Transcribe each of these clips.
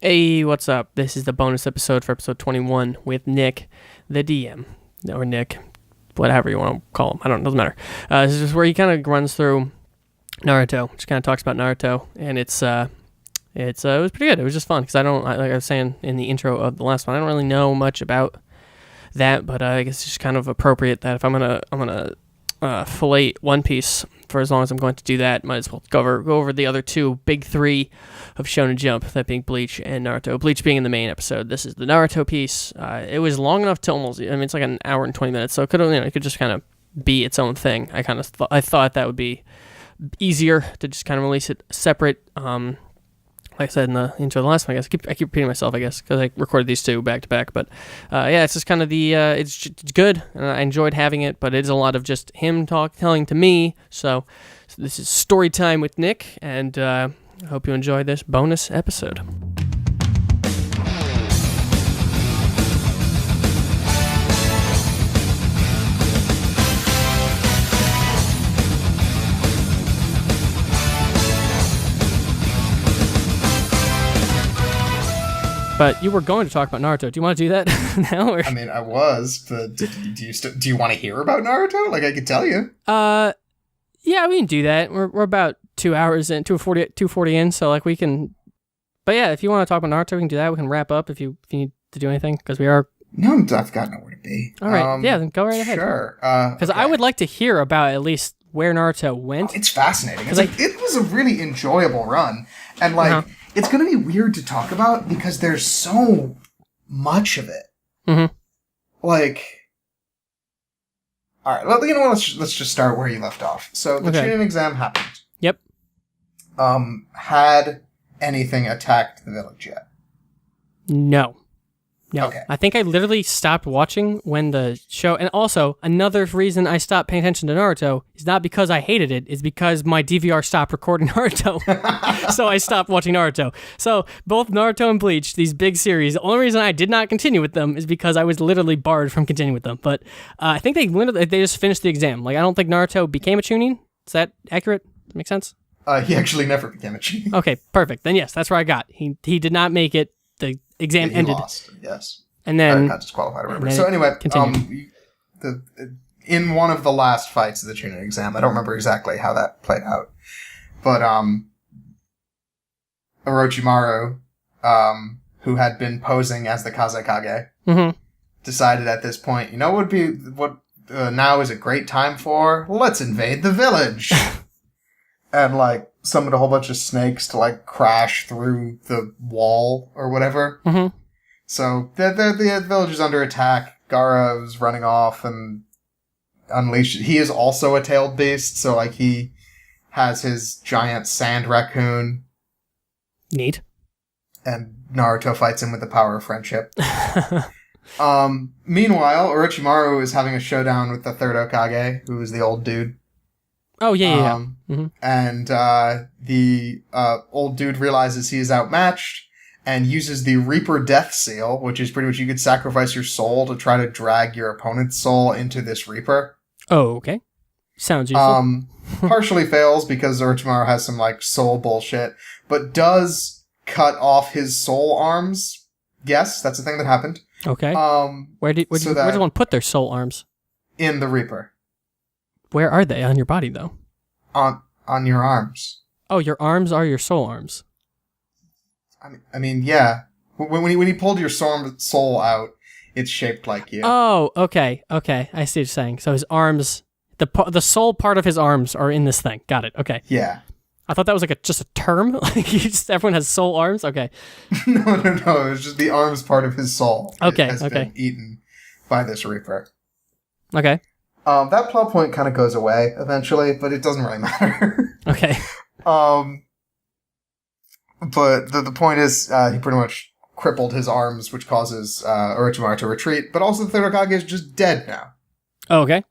Hey, what's up? This is the bonus episode for episode 21 with Nick, the DM, or Nick, whatever you want to call him. Doesn't matter. This is just where he kind of runs through Naruto, just kind of talks about Naruto, and it was pretty good. It was just fun because like I was saying in the intro of the last one, I don't really know much about that, but I guess it's just kind of appropriate that if I'm gonna fillet One Piece for as long as I'm going to do that, might as well go over the other two big three of Shonen Jump, that being Bleach and Naruto. Bleach being in the main episode. This is the Naruto piece. It was long enough to almost, it's like an hour and 20 minutes, so it could just kind of be its own thing. I thought that would be easier to just kind of release it separate. Like I said in the intro of the last one, I guess I keep repeating myself, I guess, because I recorded these two back to back. But it's just kind of it's good, and I enjoyed having it. But it's a lot of just him telling to me. So this is story time with Nick, and I hope you enjoy this bonus episode. But you were going to talk about Naruto. Do you want to do that now? Or? I mean, I was, but do you want to hear about Naruto? Like, I could tell you. Yeah, we can do that. We're about 2 hours in, 240 in, so like we can. But yeah, if you want to talk about Naruto, we can do that. We can wrap up if you need to do anything, because we are. No, I've got nowhere to be. All right, yeah, then go right ahead. Sure. Because I would like to hear about at least where Naruto went. It's fascinating. It was a really enjoyable run, and It's going to be weird to talk about because there's so much of it. Mm-hmm. Like, all right, well, you know what? Let's just start where you left off. So the Chunin exam happened. Yep. Had anything attacked the village yet? No. Okay. I think I literally stopped watching when the show, and also another reason I stopped paying attention to Naruto is not because I hated it, is because my DVR stopped recording Naruto. So I stopped watching Naruto. So both Naruto and Bleach, these big series, the only reason I did not continue with them is because I was literally barred from continuing with them. But I think they just finished the exam. Like, I don't think Naruto became a Chunin. Is that accurate? Does that make sense? He actually never became a Chunin. Okay, perfect. Then yes, that's where I got. He did not make it. The exam ended. Lost, yes. And then got disqualified or whatever. So anyway, in one of the last fights of the Chunin exam, I don't remember exactly how that played out, but Orochimaru, who had been posing as the Kazekage, decided at this point, you know what now is a great time for? Let's invade the village. And summoned a whole bunch of snakes to crash through the wall or whatever. Mm-hmm. So the village is under attack. Gaara is running off and unleashed. He is also a tailed beast, so he has his giant sand raccoon. Neat. And Naruto fights him with the power of friendship. Meanwhile, Orochimaru is having a showdown with the third Hokage, who is the old dude. Oh, yeah. Mm-hmm. And the old dude realizes he is outmatched and uses the Reaper Death Seal, which is pretty much you could sacrifice your soul to try to drag your opponent's soul into this Reaper. Oh, okay. Sounds useful. Partially fails because Orochimaru has some soul bullshit, but does cut off his soul arms. Yes, that's the thing that happened. Okay. Where did one put their soul arms? In the Reaper. Where are they on your body, though? On your arms. Oh, your arms are your soul arms. I mean, yeah. When he pulled your soul out, it's shaped like you. Oh, okay. I see what you're saying. So his arms, the soul part of his arms are in this thing. Got it. Okay. Yeah. I thought that was just a term. Everyone has soul arms. Okay. No. It was just the arms part of his soul. Okay. Has been eaten by this Reaper. Okay. That plot point kind of goes away eventually, but it doesn't really matter. Okay. But the point is, he pretty much crippled his arms, which causes Orochimaru to retreat, but also the third Hokage is just dead now. Oh, okay.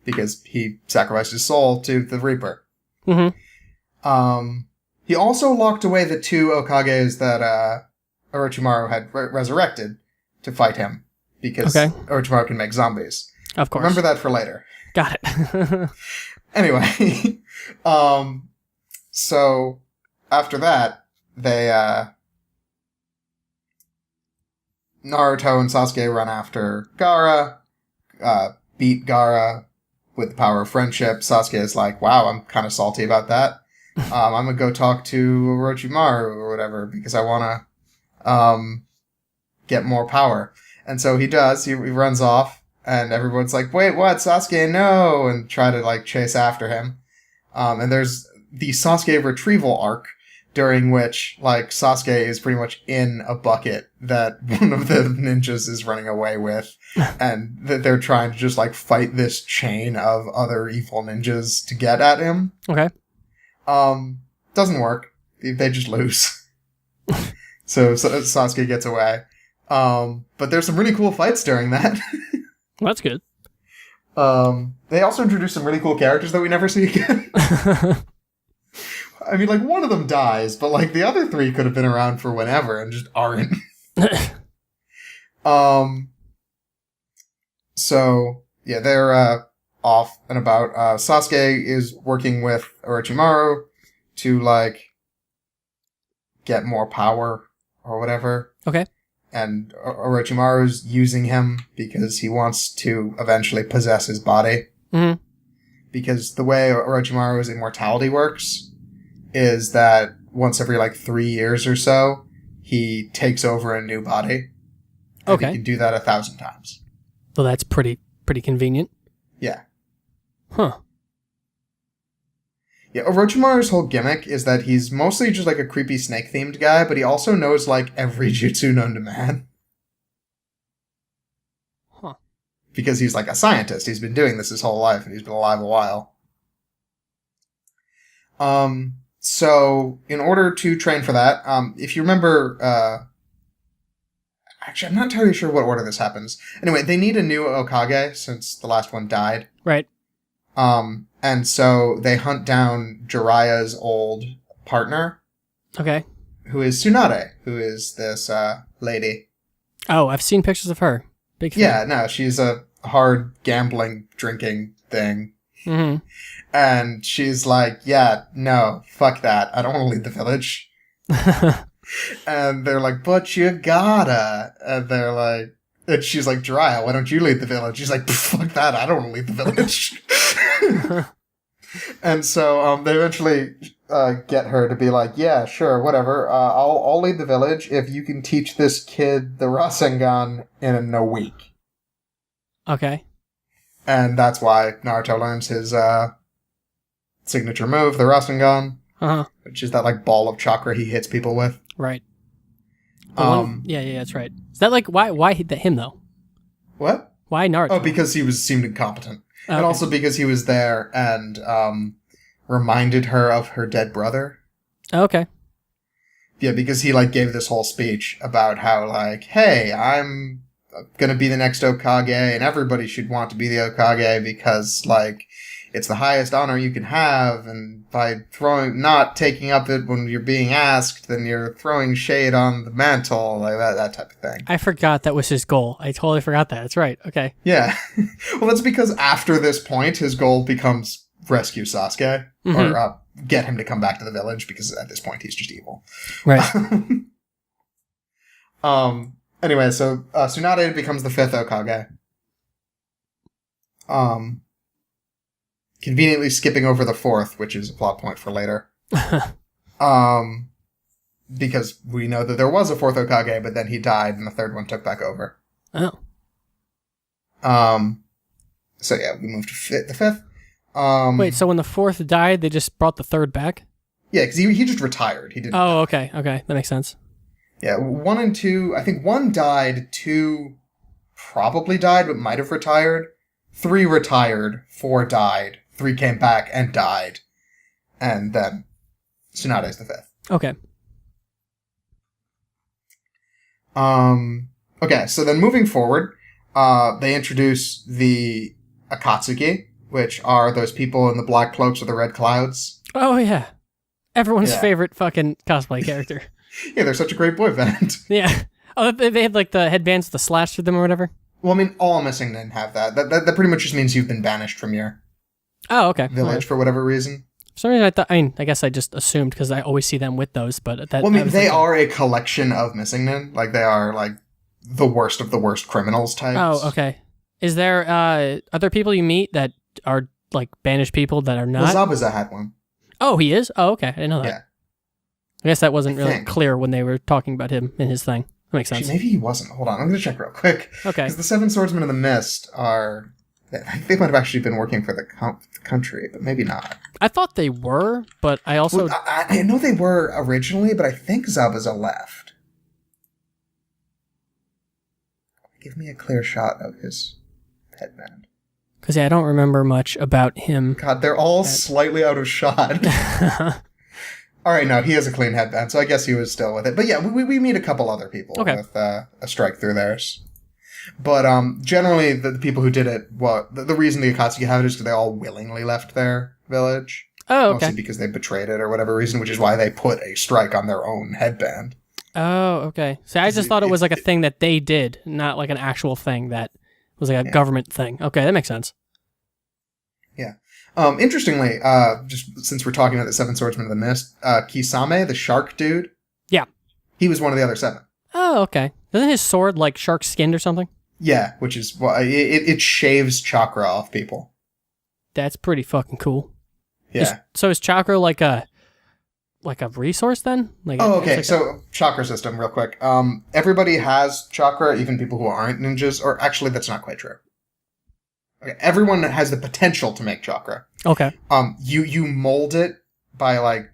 Because he sacrificed his soul to the Reaper. Mm-hmm. He also locked away the two Hokages that Orochimaru had resurrected to fight him, because Orochimaru can make zombies. Of course. Remember that for later. Got it. Anyway, so after that, they Naruto and Sasuke run after Gaara, beat Gaara with the power of friendship. Sasuke is like, wow, I'm kind of salty about that. I'm going to go talk to Orochimaru or whatever because I want to get more power. And so he does. He runs off, and everyone's like, wait, what? Sasuke, no! And try to, like, chase after him. And there's the Sasuke retrieval arc, during which, like, Sasuke is pretty much in a bucket that one of the ninjas is running away with, and that they're trying to just, like, fight this chain of other evil ninjas to get at him. Okay. Doesn't work. They just lose. So Sasuke gets away. But there's some really cool fights during that. Well, that's good. They also introduced some really cool characters that we never see again. I mean, like, one of them dies, but, like, the other three could have been around for whenever and just aren't. So, yeah, they're, off and about. Sasuke is working with Orochimaru to, like, get more power or whatever. Okay. And Orochimaru's using him because he wants to eventually possess his body. Mm-hmm. Because the way Orochimaru's immortality works is that once every, like, 3 years or so, he takes over a new body. And Okay. he can do that 1,000 times. Well, that's pretty convenient. Yeah. Huh. Yeah, Orochimaru's whole gimmick is that he's mostly just, like, a creepy snake-themed guy, but he also knows, like, every jutsu known to man. Huh. Because he's, like, a scientist. He's been doing this his whole life, and he's been alive a while. So, in order to train for that, if you remember, actually, I'm not entirely sure what order this happens. Anyway, they need a new Hokage, since the last one died. Right. And so they hunt down Jiraiya's old partner, Okay. who is Tsunade, who is this, lady. Oh, I've seen pictures of her. Big fan. Yeah, no, she's a hard gambling, drinking thing. Mm-hmm. And she's like, yeah, no, fuck that. I don't want to lead the village. And they're like, but you gotta. And they're like, and she's like, Jiraiya, why don't you lead the village? She's like, fuck that. I don't want to lead the village. And so, they eventually, get her to be like, yeah, sure, whatever. I'll lead the village if you can teach this kid the Rasengan in a week. Okay. And that's why Naruto learns his, signature move, the Rasengan, which is that, like, ball of chakra he hits people with. Right. Yeah, that's right. Is that, like, why him, though? What? Why Naruto? Oh, because he seemed incompetent. Okay. And also because he was there and, reminded her of her dead brother. Okay. Yeah, because he, like, gave this whole speech about how, like, hey, I'm gonna be the next Hokage, and everybody should want to be the Hokage because, like, it's the highest honor you can have, and by not taking up it when you're being asked, then you're throwing shade on the mantle, like that type of thing. I forgot that was his goal. I totally forgot that. That's right. Okay. Yeah. Well, that's because after this point, his goal becomes rescue Sasuke, or get him to come back to the village, because at this point, he's just evil. Right. Anyway, so Tsunade becomes the 5th Hokage. Conveniently skipping over the 4th, which is a plot point for later. Because we know that there was a 4th Hokage, but then he died, and the 3rd one took back over. Oh. So yeah, we moved to the 5th. Wait, so when the 4th died, they just brought the 3rd back? Yeah, because he just retired. He didn't. Oh, okay, that makes sense. Yeah, 1 and 2, I think 1 died, 2 probably died, but might have retired. 3 retired, 4 died, 3 came back and died. And then Tsunade's the 5th. Okay. Okay, so then moving forward, they introduce the Akatsuki, which are those people in the black cloaks with the red clouds. Oh, yeah. Everyone's favorite fucking cosplay character. Yeah, they're such a great boy band. Yeah. Oh, they had, like, the headbands with the slash through them or whatever? Well, I mean, all Missing Men have that. That pretty much just means you've been banished from your village for whatever reason. For some reason, I guess I just assumed, because I always see them with those, but that... Well, I mean, they are a collection of Missing Men. Like, they are, like, the worst of the worst criminals types. Oh, okay. Is there other people you meet that are like banished people that are not? Well, Zabuza had one. Oh, he is? Oh, okay. I didn't know that. Yeah. I guess that wasn't really clear when they were talking about him and his thing. That makes sense. Actually, maybe he wasn't. Hold on, I'm going to check real quick. Okay. Because the Seven Swordsmen of the Mist are... I think they might have actually been working for the country, but maybe not. I thought they were, but I also... Well, I know they were originally, but I think Zabuza left. Give me a clear shot of his headband. Because I don't remember much about him. God, they're all slightly out of shot. All right, no, he has a clean headband, so I guess he was still with it. But yeah, we meet a couple other people with a strike through theirs. But generally, the people who did it, well, the reason the Akatsuki have it is because they all willingly left their village. Oh, okay. Mostly because they betrayed it or whatever reason, which is why they put a strike on their own headband. Oh, okay. See, I just thought it was like a thing that they did, not like an actual thing that was like a government thing. Okay, that makes sense. Yeah. Interestingly, just since we're talking about the Seven Swordsmen of the Mist, Kisame, the shark dude. Yeah. He was one of the other 7. Oh, okay. Isn't his sword like shark skinned or something? Yeah, which is why it shaves chakra off people. That's pretty fucking cool. Yeah. So is chakra like a resource then? Okay. So chakra system, real quick. Everybody has chakra, even people who aren't ninjas. Or actually, that's not quite true. Okay, everyone has the potential to make chakra. Okay. You mold it by like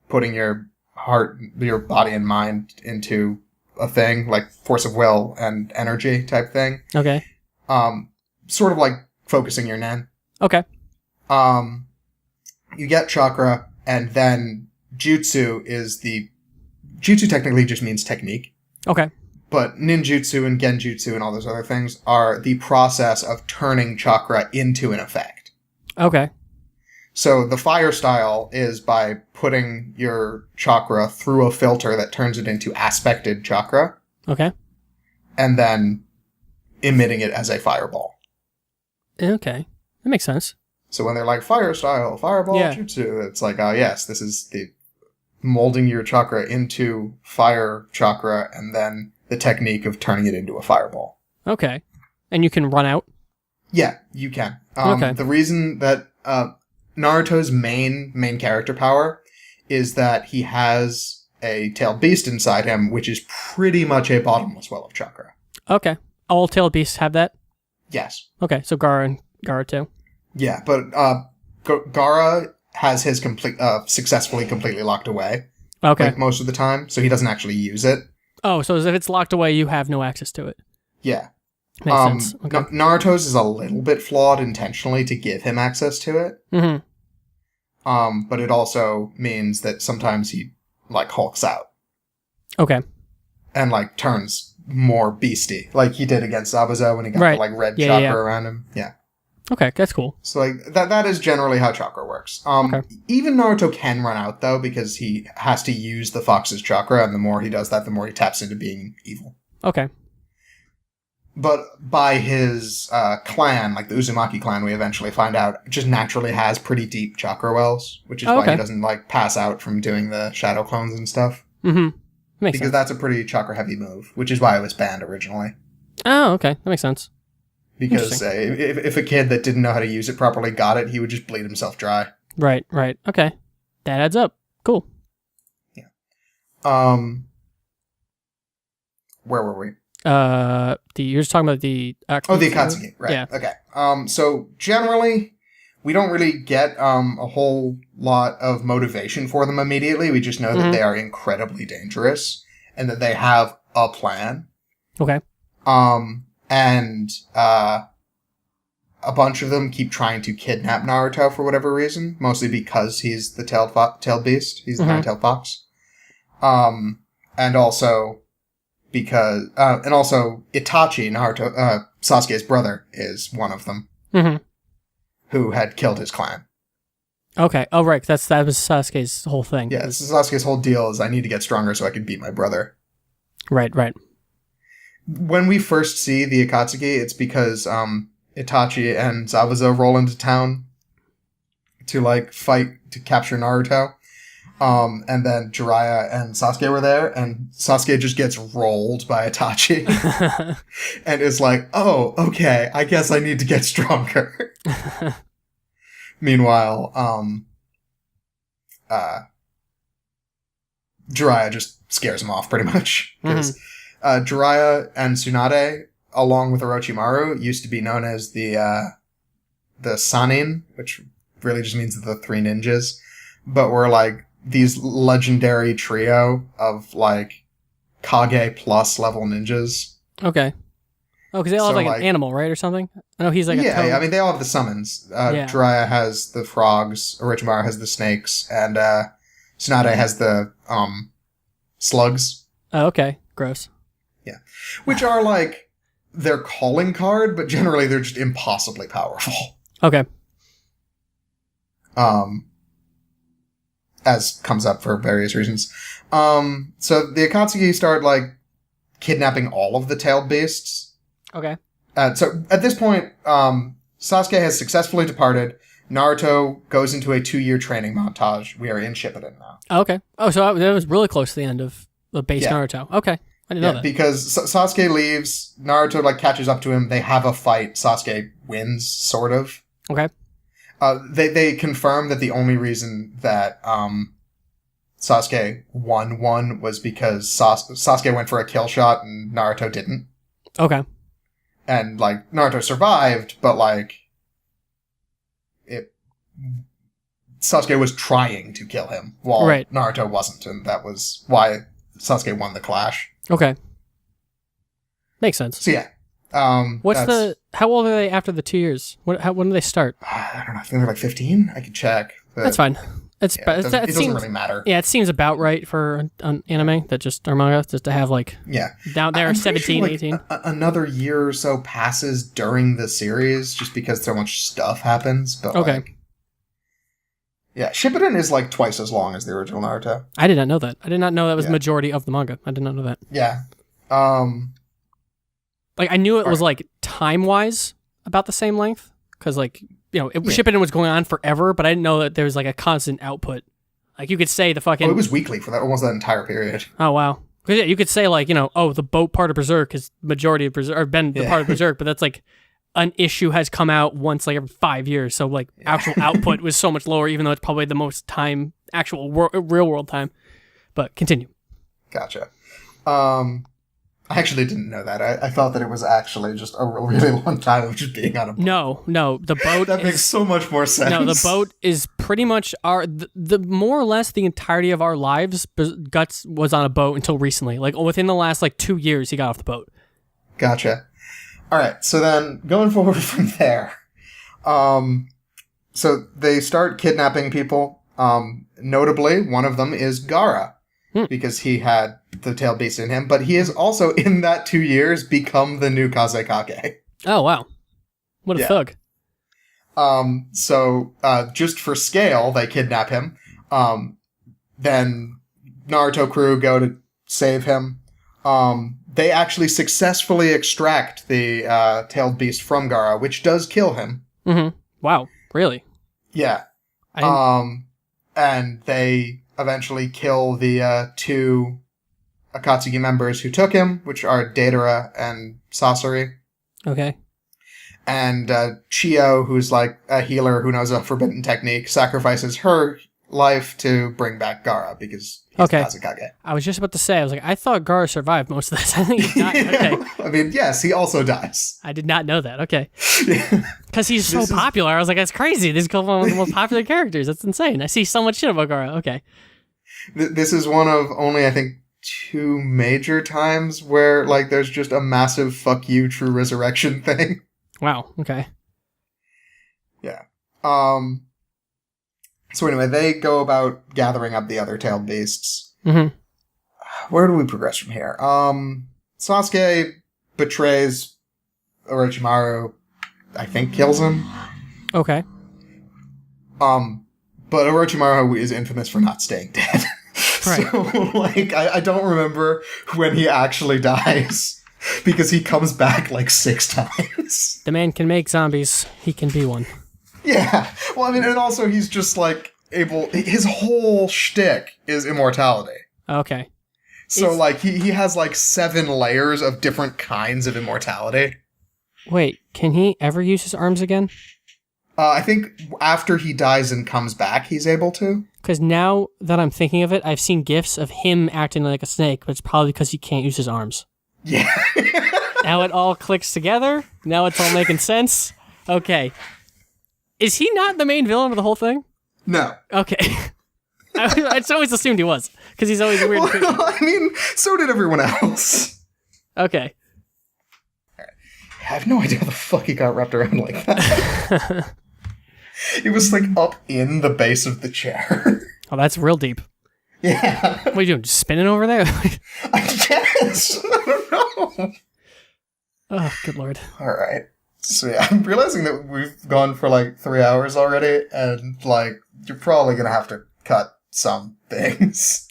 putting your heart, your body, and mind into a thing like force of will and energy type thing. Okay. Sort of like focusing your nen. Okay. You get chakra, and then jutsu technically just means technique. Okay. But ninjutsu and genjutsu and all those other things are the process of turning chakra into an effect. Okay. So the fire style is by putting your chakra through a filter that turns it into aspected chakra. Okay. And then emitting it as a fireball. Okay. That makes sense. So when they're like fire style, fireball, jutsu, it's like, yes, this is the molding your chakra into fire chakra and then the technique of turning it into a fireball. Okay. And you can run out? Yeah, you can. Okay. The reason that Naruto's main character power is that he has a tailed beast inside him, which is pretty much a bottomless well of chakra. Okay. All tailed beasts have that? Yes. Okay, so Gaara too? Yeah, but Gaara has his successfully completely locked away. Okay. Like most of the time, so he doesn't actually use it. Oh, so if it's locked away, you have no access to it. Yeah. Makes sense. Okay. Naruto's is a little bit flawed intentionally to give him access to it. Mm-hmm. But it also means that sometimes he, like, hulks out. Okay. And, like, turns more beastie. Like he did against Zabuza when he got the, like, red chakra around him. Yeah. Okay, that's cool. So, like, that is generally how chakra works. Even Naruto can run out, though, because he has to use the fox's chakra, and the more he does that, the more he taps into being evil. Okay. But by his clan, like the Uzumaki clan, we eventually find out, just naturally has pretty deep chakra wells, which is why he doesn't, like, pass out from doing the shadow clones and stuff. Mm-hmm. Makes sense. That's a pretty chakra-heavy move, which is why it was banned originally. Oh, okay. That makes sense. Because if a kid that didn't know how to use it properly got it, he would just bleed himself dry. Right. Okay. That adds up. Cool. Yeah. Where were we? You're just talking about the... the Akatsuki. Right. Yeah. Okay. So generally, we don't really get a whole lot of motivation for them immediately. We just know that they are incredibly dangerous and that they have a plan. Okay. And a bunch of them keep trying to kidnap Naruto for whatever reason, mostly because he's the tailed beast. He's the nine-tailed fox. And also because Itachi, Naruto, Sasuke's brother, is one of them who had killed his clan. Okay. Oh, right. That was Sasuke's whole thing. Yeah, Sasuke's whole deal is I need to get stronger so I can beat my brother. Right. When we first see the Akatsuki, it's because Itachi and Zabuza roll into town to, like, fight to capture Naruto. And then Jiraiya and Sasuke were there, and Sasuke just gets rolled by Itachi. And is like, oh, okay, I guess I need to get stronger. Meanwhile, Jiraiya just scares him off pretty much. Because Jiraiya and Tsunade, along with Orochimaru, used to be known as the Sanin, which really just means the three ninjas, but were like these legendary trio of like Kage plus level ninjas. Okay. Oh, because they all have like an animal, right, or something? I know he's like yeah, I mean, they all have the summons. Jiraiya has the frogs, Orochimaru has the snakes, and Tsunade has the slugs. Oh, okay. Gross. Yeah. Which are like their calling card, but generally they're just impossibly powerful. Okay. As comes up for various reasons. So the Akatsuki start, like, kidnapping all of the tailed beasts. Okay. So at this point, Sasuke has successfully departed. Naruto goes into a 2-year training montage. We are in Shippuden now. Oh, okay. Oh, so that was really close to the end of the base Naruto. Okay. I didn't know that. Because Sasuke leaves, Naruto, like, catches up to him. They have a fight. Sasuke wins, sort of. Okay. They confirm that the only reason that Sasuke won was because Sasuke went for a kill shot and Naruto didn't. Okay. And, like, Naruto survived, but, like, Sasuke was trying to kill him while Naruto wasn't, and that was why Sasuke won the clash. Okay. Makes sense. So, yeah. How old are they after the 2 years? When do they start? I don't know. I think they're like 15. I could check. That's fine. It doesn't really matter. Yeah, it seems about right for an anime that just, or manga, just to have like, down there 17, sure, like, 18. Another year or so passes during the series just because so much stuff happens. But like, yeah, Shippuden is like twice as long as the original Naruto. I did not know that. I did not know that was the majority of the manga. I did not know that. Yeah. Like, I knew it was like time-wise about the same length because, like, you know, Shippuden was going on forever, but I didn't know that there was like a constant output. Like, you could say the fucking... Oh, it was weekly for almost that entire period. Oh, wow. Because, you could say, like, you know, the boat part of Berserk is majority of Berserk, or been the part of Berserk, but that's like an issue has come out once, like, every 5 years. So, like, actual output was so much lower, even though it's probably the most time, actual real-world time. But continue. Gotcha. I actually didn't know that. I thought that it was actually just a really long time of just being on a boat. No, the boat that makes so much more sense. No, the boat is pretty much the more or less the entirety of our lives. Guts was on a boat until recently. Like, within the last, like, 2 years, he got off the boat. Gotcha. All right, so then going forward from there, so they start kidnapping people. Notably, one of them is Gaara. Because he had the tail beast in him, but he has also, in that 2 years, become the new Kazekage. Oh, wow. What a thug. So, just for scale, they kidnap him. Then Naruto crew go to save him. They actually successfully extract the tailed beast from Gaara, which does kill him. Mm-hmm. Wow. Really? Yeah. And they eventually kill the 2 Akatsuki members who took him, which are Deidara and Sasori. Okay. And Chiyo, who's like a healer who knows a forbidden technique, sacrifices her life to bring back Gaara because he's Kazekage. I was just about to say, I was like, I thought Gaara survived most of this. I think he died. Okay. I mean, yes, he also dies. I did not know that. Okay. Because he's so popular. I was like, that's crazy. This is one of the most popular characters. That's insane. I see so much shit about Gaara. Okay. This is one of only, I think, 2 major times where, like, there's just a massive fuck you true resurrection thing. Wow. Okay. Yeah. So anyway, they go about gathering up the other tailed beasts. Mm-hmm. Where do we progress from here? Sasuke betrays Orochimaru, I think kills him. Okay. But Orochimaru is infamous for not staying dead. Right. So, like, I don't remember when he actually dies, because he comes back, like, 6 times. The man can make zombies. He can be one. Yeah. Well, I mean, and also he's just, like, his whole shtick is immortality. Okay. So, like, he has, like, 7 layers of different kinds of immortality. Wait, can he ever use his arms again? I think after he dies and comes back, he's able to. Because now that I'm thinking of it, I've seen GIFs of him acting like a snake, but it's probably because he can't use his arms. Yeah. Now it all clicks together. Now it's all making sense. Okay. Is he not the main villain of the whole thing? No. Okay. I always assumed he was, because he's always a weird creature. I mean, so did everyone else. Okay. I have no idea how the fuck he got wrapped around like that. He was, like, up in the base of the chair. Oh, that's real deep. Yeah. What are you doing, just spinning over there? I guess. I don't know. Oh, good lord. Alright. So, yeah, I'm realizing that we've gone for, like, 3 hours already, and, like, you're probably gonna have to cut some things.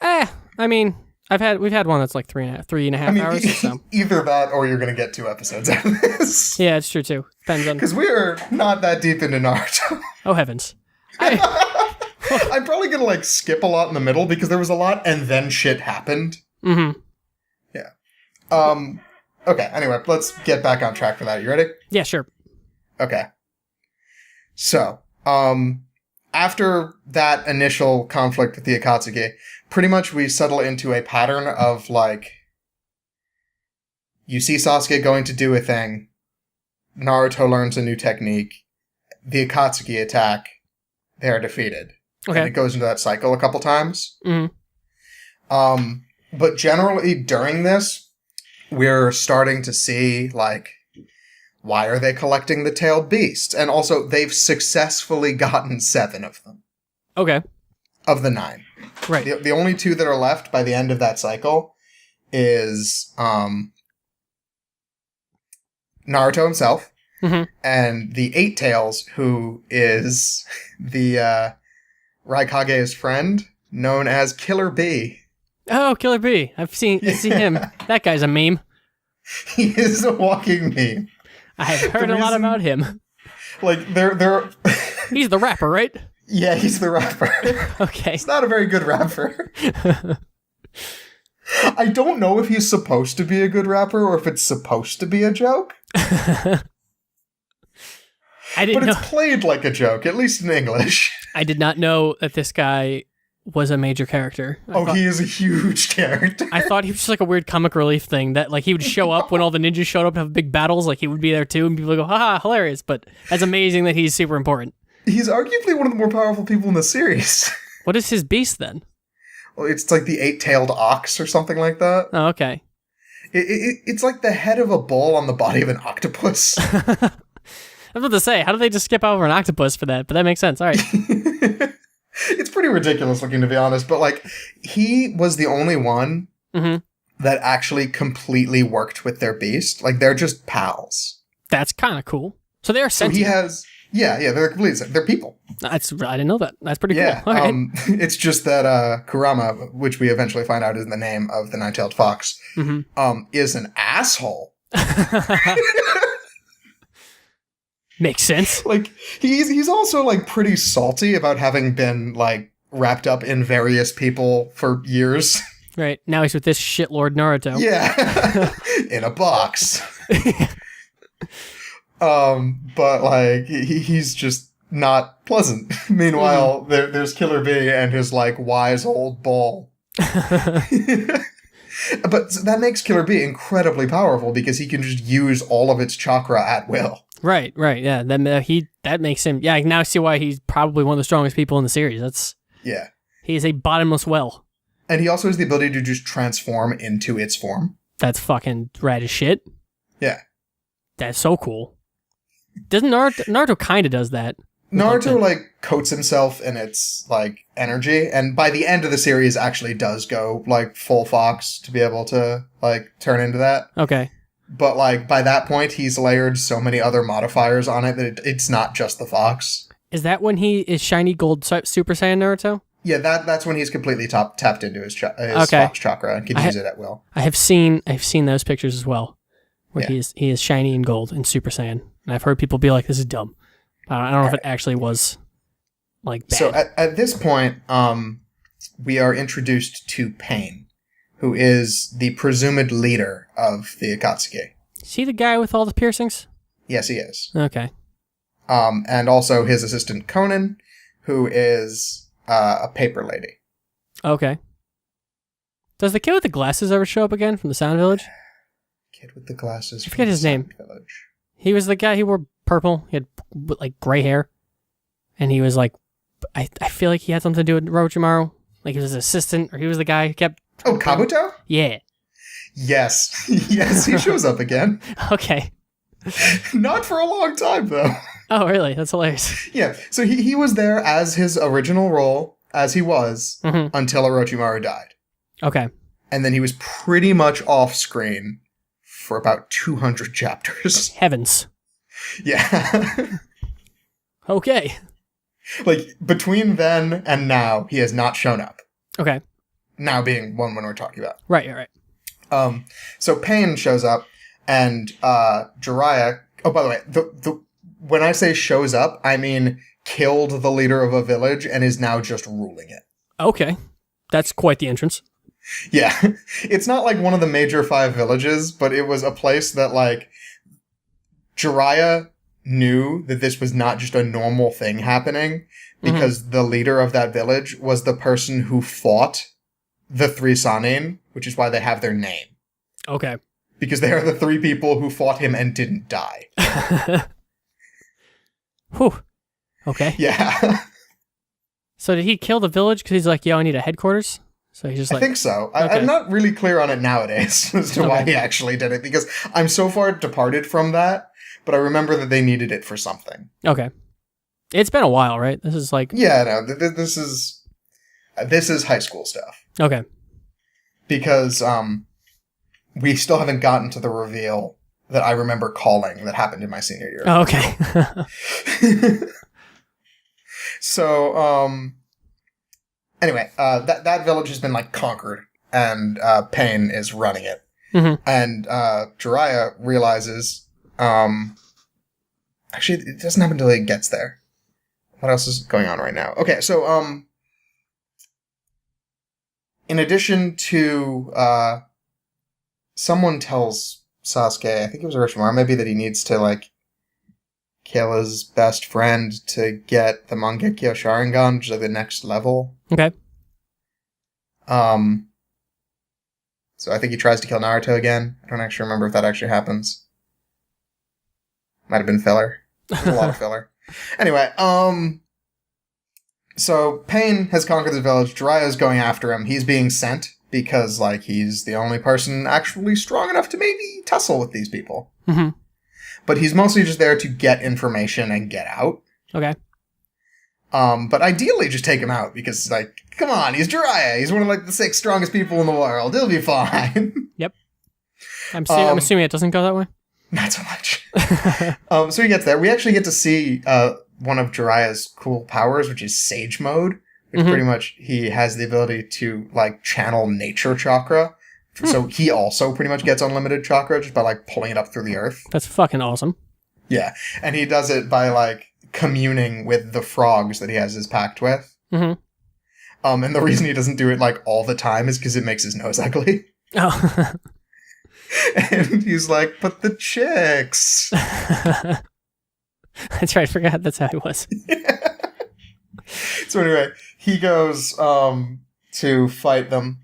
I mean, we've had one that's like 3.5 hours or so. Either that or you're gonna get 2 episodes out of this. Yeah, it's true too. Depends on... Because we're not that deep into Naruto. Oh, heavens. I'm probably gonna, like, skip a lot in the middle because there was a lot and then shit happened. Mm-hmm. Yeah. Okay, anyway, let's get back on track for that. You ready? Yeah, sure. Okay. So, after that initial conflict with the Akatsuki, pretty much we settle into a pattern of, like, you see Sasuke going to do a thing, Naruto learns a new technique, the Akatsuki attack, they are defeated. Okay. And it goes into that cycle a couple times. Mm-hmm. But generally during this, we're starting to see, like, why are they collecting the tailed beasts? And also, they've successfully gotten 7 of them. Okay. Of the 9. Right. The only 2 that are left by the end of that cycle is Naruto himself, mm-hmm. and the 8 Tails, who is the Raikage's friend, known as Killer Bee. Oh, Killer Bee. I've seen him. That guy's a meme. He is a walking meme. I've heard a lot about him. Like, they're... He's the rapper, right? Yeah, he's the rapper. Okay. He's not a very good rapper. I don't know if he's supposed to be a good rapper or if it's supposed to be a joke. I didn't know. But it's played like a joke, at least in English. I did not know that this guy was a major character. He is a huge character. I thought he was just like a weird comic relief thing that, like, he would show up when all the ninjas showed up to have big battles, like he would be there too, and people would go, haha, hilarious. But that's amazing that he's super important. He's arguably one of the more powerful people in the series. What is his beast then? Well, it's like the 8-tailed ox or something like that. Oh, okay. It's like the head of a bull on the body of an octopus. I was about to say, how did they just skip over an octopus for that? But that makes sense. All right. It's pretty ridiculous looking, to be honest, but, like, he was the only one mm-hmm. that actually completely worked with their beast. Like, they're just pals. That's kind of cool. So they are sentient. So he has... Yeah, they're completely... They're people. I didn't know that. That's pretty cool. All right. It's just that Kurama, which we eventually find out is the name of the nine-tailed fox, mm-hmm. Is an asshole. Makes sense. Like, he's also, like, pretty salty about having been, like, wrapped up in various people for years. Right. Now he's with this shitlord Naruto. Yeah. In a box. But, like, he's just not pleasant. Meanwhile, there's Killer Bee and his, like, wise old bull. But that makes Killer Bee incredibly powerful because he can just use all of its chakra at will. Right, yeah. That makes him... Yeah, I now see why he's probably one of the strongest people in the series. Yeah. He is a bottomless well. And he also has the ability to just transform into its form. That's fucking rad as shit. Yeah. That's so cool. Doesn't Naruto kind of does that? Naruto, like, coats himself in its, like, energy, and by the end of the series actually does go, like, full fox to be able to, like, turn into that. Okay. But, like, by that point, he's layered so many other modifiers on it that it's not just the fox. Is that when he is shiny gold Super Saiyan Naruto? Yeah, that's when he's completely tapped into his fox chakra and can use it at will. I've seen those pictures as well, where he is shiny and gold in Super Saiyan, and I've heard people be like, "This is dumb." I don't know if it actually was like bad. So at this point, we are introduced to Pain, who is the presumed leader of the Akatsuki. Is he the guy with all the piercings? Yes, he is. Okay. And also his assistant Conan, who is a paper lady. Okay. Does the kid with the glasses ever show up again from the Sound Village? Kid with the glasses. I forget his name. Village. He was the guy. He wore purple. He had like gray hair, and he was like, I feel like he had something to do with Orochimaru. Like he was his assistant, or he was the guy who kept. Oh, Kabuto? Yeah. Yes. Yes, he shows up again. Okay. Not for a long time, though. Oh, really? That's hilarious. Yeah, so he was there as his original role, as he was, until Orochimaru died. Okay. And then he was pretty much off-screen for about 200 chapters. Heavens. Yeah. Okay. Like, between then and now, he has not shown up. Okay. Now being one when we're talking about. Right. So Pain shows up, and Jiraiya... Oh, by the way, when I say shows up, I mean killed the leader of a village and is now just ruling it. Okay. That's quite the entrance. Yeah. It's not like one of the major 5 villages, but it was a place that, like, Jiraiya knew that this was not just a normal thing happening because the leader of that village was the person who fought the 3 Sannin, which is why they have their name. Okay. Because they are the 3 people who fought him and didn't die. Whew. Okay. Yeah. So did he kill the village because he's like, yo, I need a headquarters? So he's just like... I think so. Okay. I'm not really clear on it nowadays as to why he actually did it, because I'm so far departed from that, but I remember that they needed it for something. Okay. It's been a while, right? This is like... Yeah, no, this is high school stuff. Okay. Because we still haven't gotten to the reveal that I remember calling that happened in my senior year. Oh, okay. So, anyway, that village has been, like, conquered, and Pain is running it. And Jiraiya realizes... actually, it doesn't happen until he gets there. What else is going on right now? Okay, so, in addition to, someone tells Sasuke, I think it was Orochimaru, maybe that he needs to, like, kill his best friend to get the Mangekyo Sharingan, which is, like, the next level. Okay. So I think he tries to kill Naruto again. I don't actually remember if that actually happens. Might have been filler. There's a lot of filler. Anyway, so Pain has conquered the village. Jiraiya's going after him. He's being sent because, like, he's the only person actually strong enough to maybe tussle with these people. But he's mostly just there to get information and get out. Okay. But ideally just take him out because, like, come on, he's Jiraiya. He's one of, like, the 6 strongest people in the world. He'll be fine. Yep. I'm assuming it doesn't go that way. Not so much. So he gets there. We actually get to see one of Jiraiya's cool powers, which is Sage Mode, which pretty much he has the ability to, like, channel nature chakra. So he also pretty much gets unlimited chakra just by, like, pulling it up through the earth. That's fucking awesome. Yeah. And he does it by, like, communing with the frogs that he has his pact with. And the reason he doesn't do it, like, all the time is because it makes his nose ugly. Oh. And he's like, but the chicks. That's right. I forgot that's how he was. Yeah. So anyway, he goes to fight them,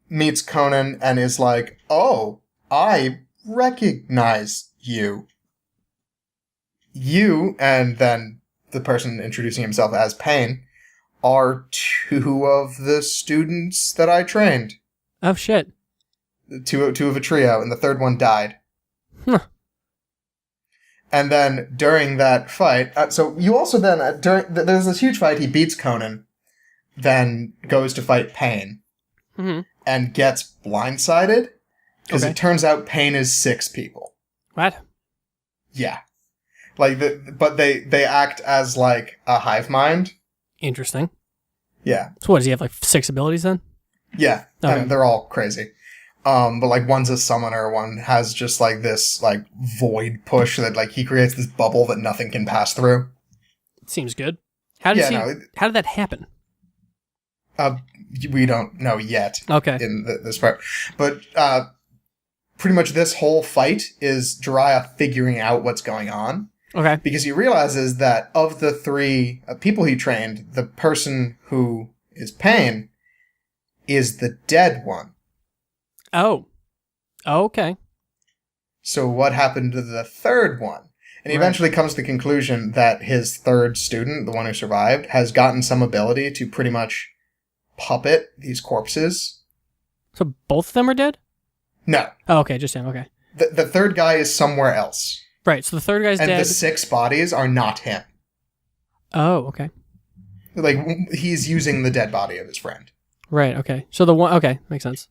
meets Conan, and is like, oh, I recognize you. You, and then the person introducing himself as Pain, are 2 of the students that I trained. Oh, shit. Two of a trio, and the 3rd one died. Huh. And then during that fight, so you also then there's this huge fight. He beats Conan, then goes to fight Pain, and gets blindsided because it turns out Pain is 6 people. What? Yeah, like but they act as like a hive mind. Interesting. Yeah. So what does he have, like 6 abilities then? Yeah, okay. And they're all crazy. But, like, one's a summoner, one has just, like, this, like, void push that, like, he creates this bubble that nothing can pass through. Seems good. How did How did that happen? We don't know yet. Okay. In this part, but pretty much this whole fight is Jiraiya figuring out what's going on. Okay. Because he realizes that of the 3 people he trained, the person who is Pain is the dead one. Oh. Okay. So what happened to the 3rd one? And he eventually comes to the conclusion that his 3rd student, the one who survived, has gotten some ability to pretty much puppet these corpses. So both of them are dead? No. Oh, okay, just him, okay. The 3rd guy is somewhere else. Right, so the 3rd guy's dead. And the 6 bodies are not him. Oh, okay. Like, he's using the dead body of his friend. Right, okay. So the one... Okay, makes sense.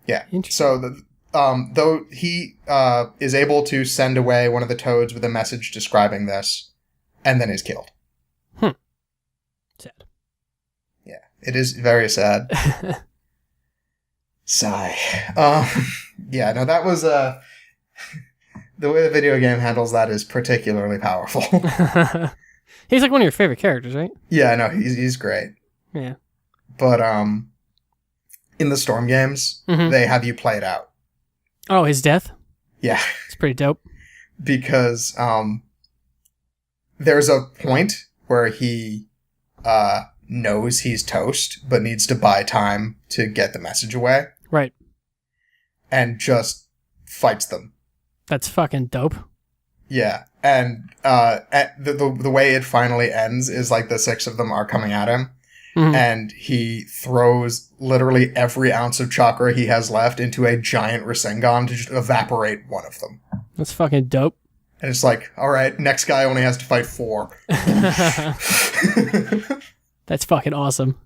Yeah. So, though he is able to send away one of the toads with a message describing this, and then is killed. Sad. Yeah, it is very sad. Sigh. Yeah, no, that was... the way the video game handles that is particularly powerful. He's like one of your favorite characters, right? Yeah, no, he's great. Yeah. But in the Storm games, they have you play it out. Oh, his death? Yeah. It's pretty dope. Because there's a point where he knows he's toast, but needs to buy time to get the message away. Right. And just fights them. That's fucking dope. Yeah, and the way it finally ends is like the 6 of them are coming at him, and he throws literally every ounce of chakra he has left into a giant Rasengan to just evaporate one of them. That's fucking dope. And it's like, all right, next guy only has to fight 4. That's fucking awesome.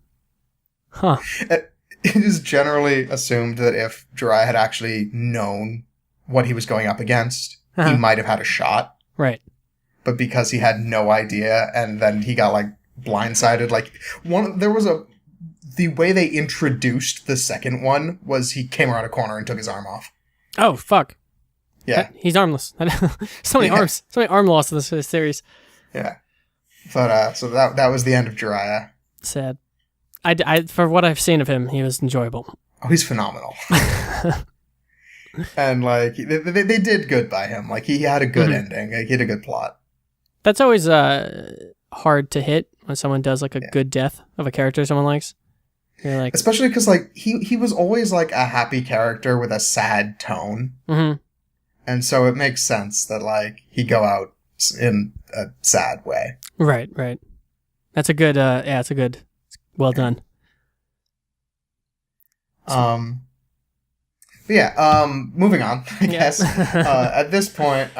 Huh. It is generally assumed that if Jiraiya had actually known what he was going up against, he might have had a shot. Right. But because he had no idea, and then he got, like, blindsided, like, the way they introduced the second one was he came around a corner and took his arm off. Oh, fuck. Yeah. He's armless. So many arms. So many arm loss in this series. Yeah. But, so that was the end of Jiraiya. Sad. I for what I've seen of him, he was enjoyable. Oh, he's phenomenal. And, like, they did good by him. Like, he had a good ending. Like, he had a good plot. That's always hard to hit when someone does, like, a good death of a character someone likes. You're like... Especially because, like, he was always, like, a happy character with a sad tone. Mm-hmm. And so it makes sense that, like, he go out in a sad way. Right, right. That's a good, it's a good... Well done. Moving on, I guess. At this point,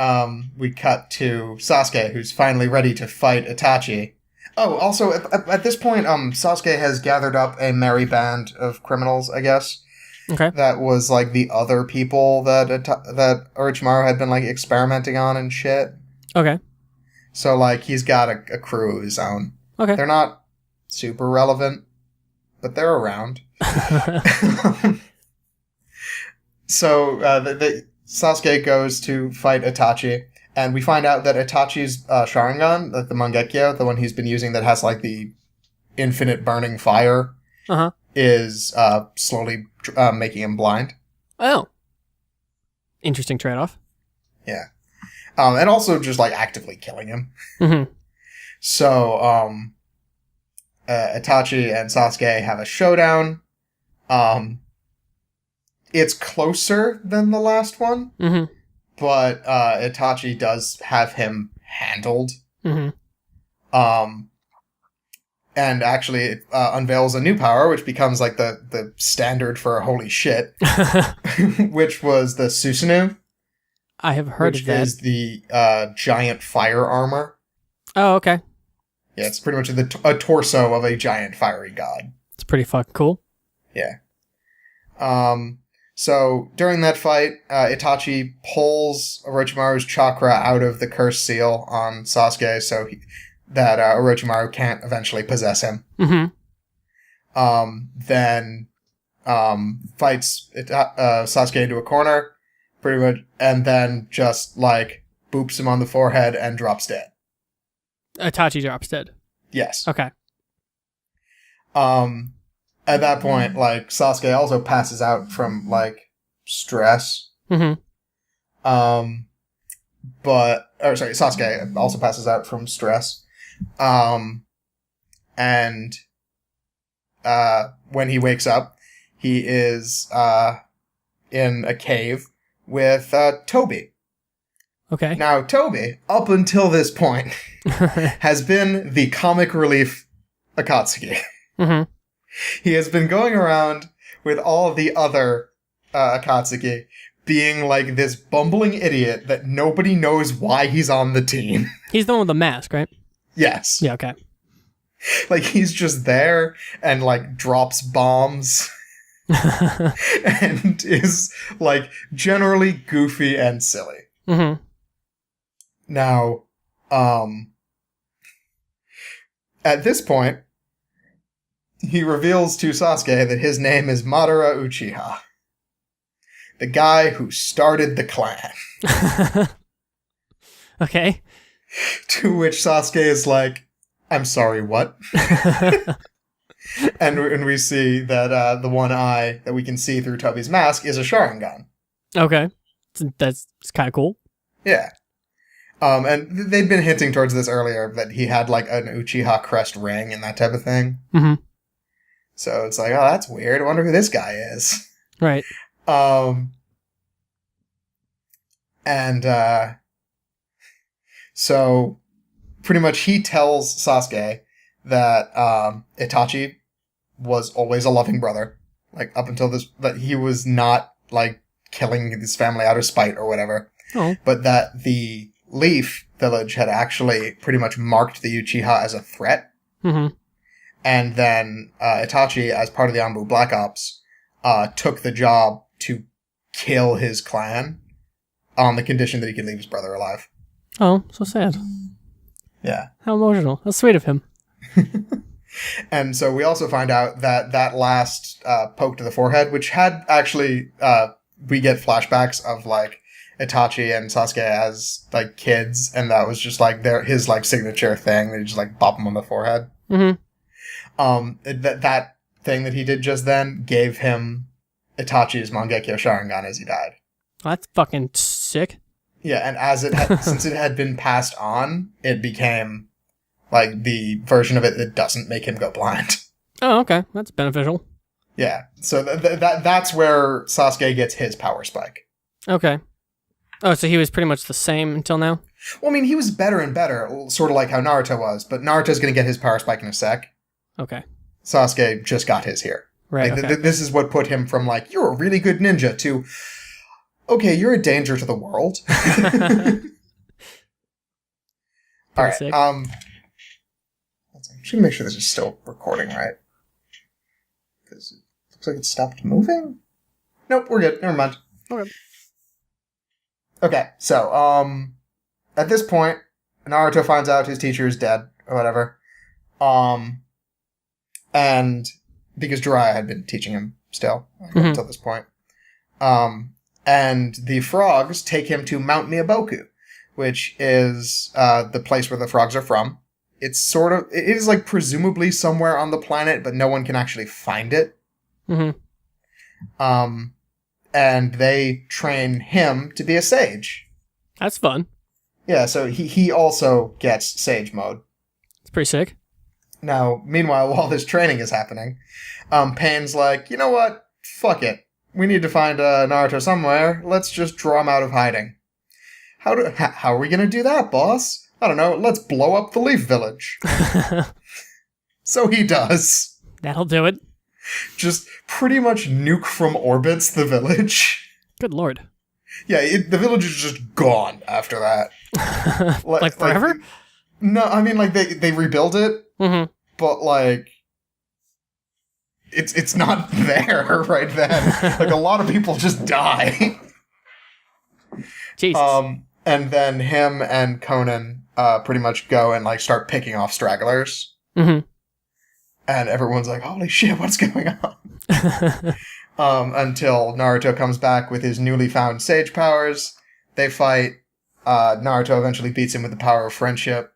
we cut to Sasuke, who's finally ready to fight Itachi. Oh, also, at this point, Sasuke has gathered up a merry band of criminals, I guess. Okay. That was, like, the other people that Orochimaru had been, like, experimenting on and shit. Okay. So, like, he's got a crew of his own. Okay. They're not super relevant, but they're around. So, Sasuke goes to fight Itachi, and we find out that Itachi's Sharingan, like the Mangekyo, the one he's been using that has, like, the infinite burning fire, is slowly making him blind. Oh. Interesting trade-off. Yeah. And also just, like, actively killing him. Mm-hmm. So, Itachi and Sasuke have a showdown. It's closer than the last one, but Itachi does have him handled. And actually unveils a new power, which becomes like the standard for holy shit, which was the Susanoo. I have heard of that. Which is the giant fire armor. Oh, okay. Yeah, it's pretty much a torso of a giant fiery god. It's pretty fucking cool. Yeah. So during that fight, Itachi pulls Orochimaru's chakra out of the cursed seal on Sasuke so that Orochimaru can't eventually possess him. Then fights Sasuke into a corner, pretty much, and then just, like, boops him on the forehead and drops dead. Itachi drops dead. Yes. Okay. At that point, like, Sasuke also passes out from, like, stress. Mm-hmm. Sasuke also passes out from stress. And when he wakes up, he is in a cave with Toby. Okay. Now, Toby, up until this point, has been the comic relief Akatsuki. Mm-hmm. He has been going around with all the other Akatsuki being like this bumbling idiot that nobody knows why he's on the team. He's the one with the mask, right? Yes. Yeah, okay. Like, he's just there and, like, drops bombs and is, like, generally goofy and silly. Mm-hmm. Now, at this point, he reveals to Sasuke that his name is Madara Uchiha, the guy who started the clan. Okay. To which Sasuke is like, I'm sorry, what? and we see that the one eye that we can see through Toby's mask is a Sharingan. Okay. That's kind of cool. Yeah. And they'd been hinting towards this earlier, that he had, like, an Uchiha crest ring and that type of thing. Mm-hmm. So it's like, oh, that's weird. I wonder who this guy is. Right. So pretty much he tells Sasuke that Itachi was always a loving brother. Like, up until this, that he was not, like, killing his family out of spite or whatever. Oh. But that the Leaf village had actually pretty much marked the Uchiha as a threat. Mm-hmm. And then Itachi, as part of the Anbu Black Ops, took the job to kill his clan on the condition that he could leave his brother alive. Oh, so sad. Yeah. How emotional. How sweet of him. And so we also find out that that last poke to the forehead, which had actually, we get flashbacks of, like, Itachi and Sasuke as, like, kids, and that was just, like, his, like, signature thing. They just, like, bop him on the forehead. Mm-hmm. That thing that he did just then gave him Itachi's Mangekyo Sharingan as he died. Oh, that's fucking sick. Yeah, and as it had, since it had been passed on, it became, like, the version of it that doesn't make him go blind. Oh, okay. That's beneficial. Yeah, so that's where Sasuke gets his power spike. Okay. Oh, so he was pretty much the same until now? Well, I mean, he was better and better, sort of like how Naruto was, but Naruto's going to get his power spike in a sec. Okay. Sasuke just got his here. Right, like, okay. This is what put him from, like, you're a really good ninja to, okay, you're a danger to the world. All right. Sick. Should make sure this is still recording, right? Because it looks like it stopped moving. Nope, we're good. Never mind. Okay. Okay, so at this point, Naruto finds out his teacher is dead or whatever. And because Jiraiya had been teaching him still until this point. And the frogs take him to Mount Miyaboku, which is the place where the frogs are from. It is like presumably somewhere on the planet, but no one can actually find it. Mm-hmm. And they train him to be a sage. That's fun. Yeah, so he also gets sage mode. It's pretty sick. Now, meanwhile, while this training is happening, Pain's like, you know what? Fuck it. We need to find Naruto somewhere. Let's just draw him out of hiding. How are we going to do that, boss? I don't know. Let's blow up the Leaf Village. So he does. That'll do it. Just pretty much nuke from orbits the village. Good lord. Yeah, the village is just gone after that. Like forever? No, I mean, like, they rebuild it, but, like, it's not there right then. Like, a lot of people just die. Jesus. And then him and Conan pretty much go and, like, start picking off stragglers. Mm-hmm. And everyone's like, holy shit, what's going on? Until Naruto comes back with his newly found sage powers. They fight. Naruto eventually beats him with the power of friendship.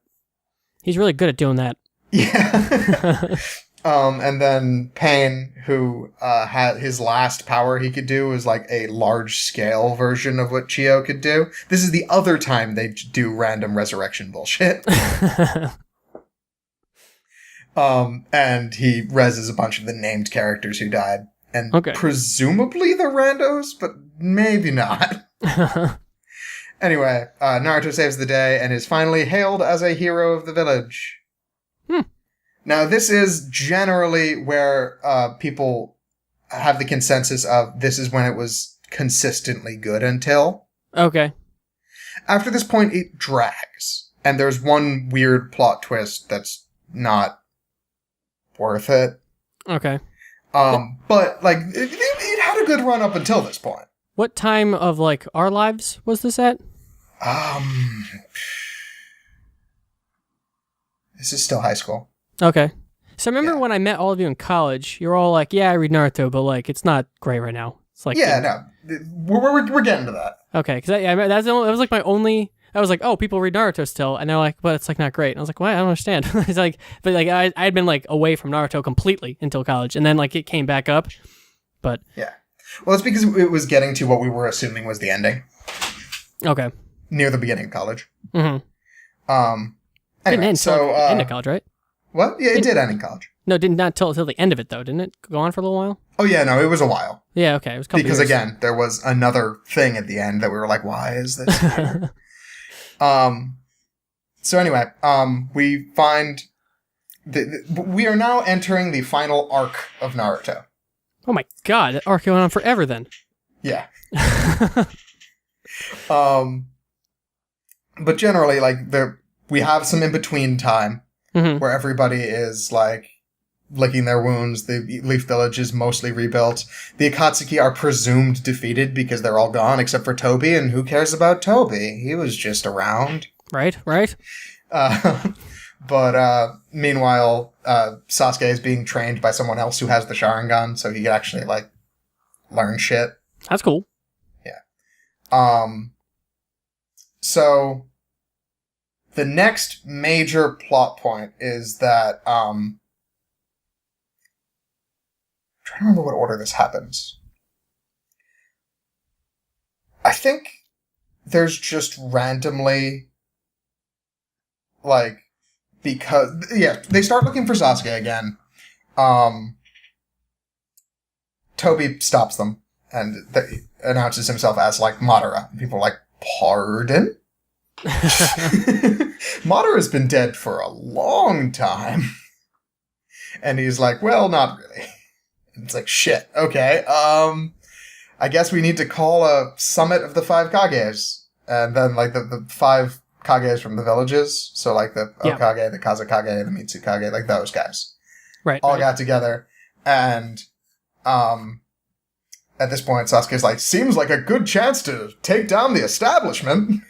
He's really good at doing that. Yeah. And then Pain, who had his last power he could do was like a large-scale version of what Chio could do. This is the other time they do random resurrection bullshit. And he reses a bunch of the named characters who died. And presumably the randos, but maybe not. Anyway, Naruto saves the day and is finally hailed as a hero of the village. Now, this is generally where people have the consensus of this is when it was consistently good until. Okay. After this point, it drags. And there's one weird plot twist that's not worth it. Okay. But, like, it had a good run up until this point. What time of, like, our lives was this at? This is still high school. Okay. So I remember when I met all of you in college, you were all like, yeah, I read Naruto, but like, it's not great right now. It's like, no. We're getting to that. Okay. Because that was like my only, I was like, oh, people read Naruto still. And they're like, but it's like not great. And I was like, well, I don't understand. It's like, but like, I had been like away from Naruto completely until college. And then like it came back up. But yeah. Well, it's because it was getting to what we were assuming was the ending. Okay. Near the beginning of college. Mm-hmm. Anyway, didn't end so the end of college, right? What? Yeah, it did end in college. No, did not till the end of it though, didn't it? Go on for a little while. Oh yeah, no, it was a while. Yeah, okay, it was a couple because years. Again, there was another thing at the end that we were like, why is this here? So anyway, we find we are now entering the final arc of Naruto. Oh my god, that arc went on forever then. Yeah. But generally, like we have some in between time. Mm-hmm. Where everybody is, like, licking their wounds. The Leaf Village is mostly rebuilt. The Akatsuki are presumed defeated because they're all gone, except for Toby, and who cares about Toby? He was just around. Right. But meanwhile, Sasuke is being trained by someone else who has the Sharingan, so he can actually, like, learn shit. That's cool. Yeah. So... the next major plot point is that, I'm trying to remember what order this happens. I think there's just randomly, like, because, they start looking for Sasuke again. Toby stops them and announces himself as, like, Madara. People are like, pardon? Madara's been dead for a long time. And he's like, well, not really. And it's like, shit, okay. I guess we need to call a summit of the 5 Kages. And then, like, the 5 Kages from the villages. So, like, the Okage, the Kazekage, the Mitsukage, like, those guys. All got together. And, at this point, Sasuke's like, seems like a good chance to take down the establishment.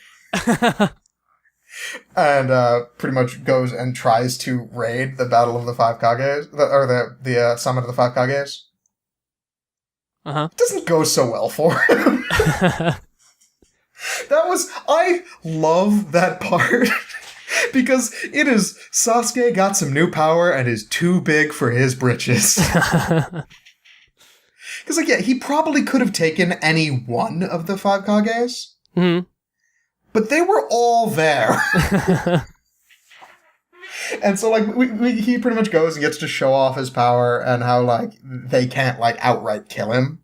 And pretty much goes and tries to raid the Battle of the 5 Kages, the Summit of the 5 Kages. It doesn't go so well for him. I love that part. Because it is, Sasuke got some new power and is too big for his britches. Because, like, he probably could have taken any one of the 5 Kages. Mm-hmm. But they were all there. And so, like, he pretty much goes and gets to show off his power and how, like, they can't, like, outright kill him.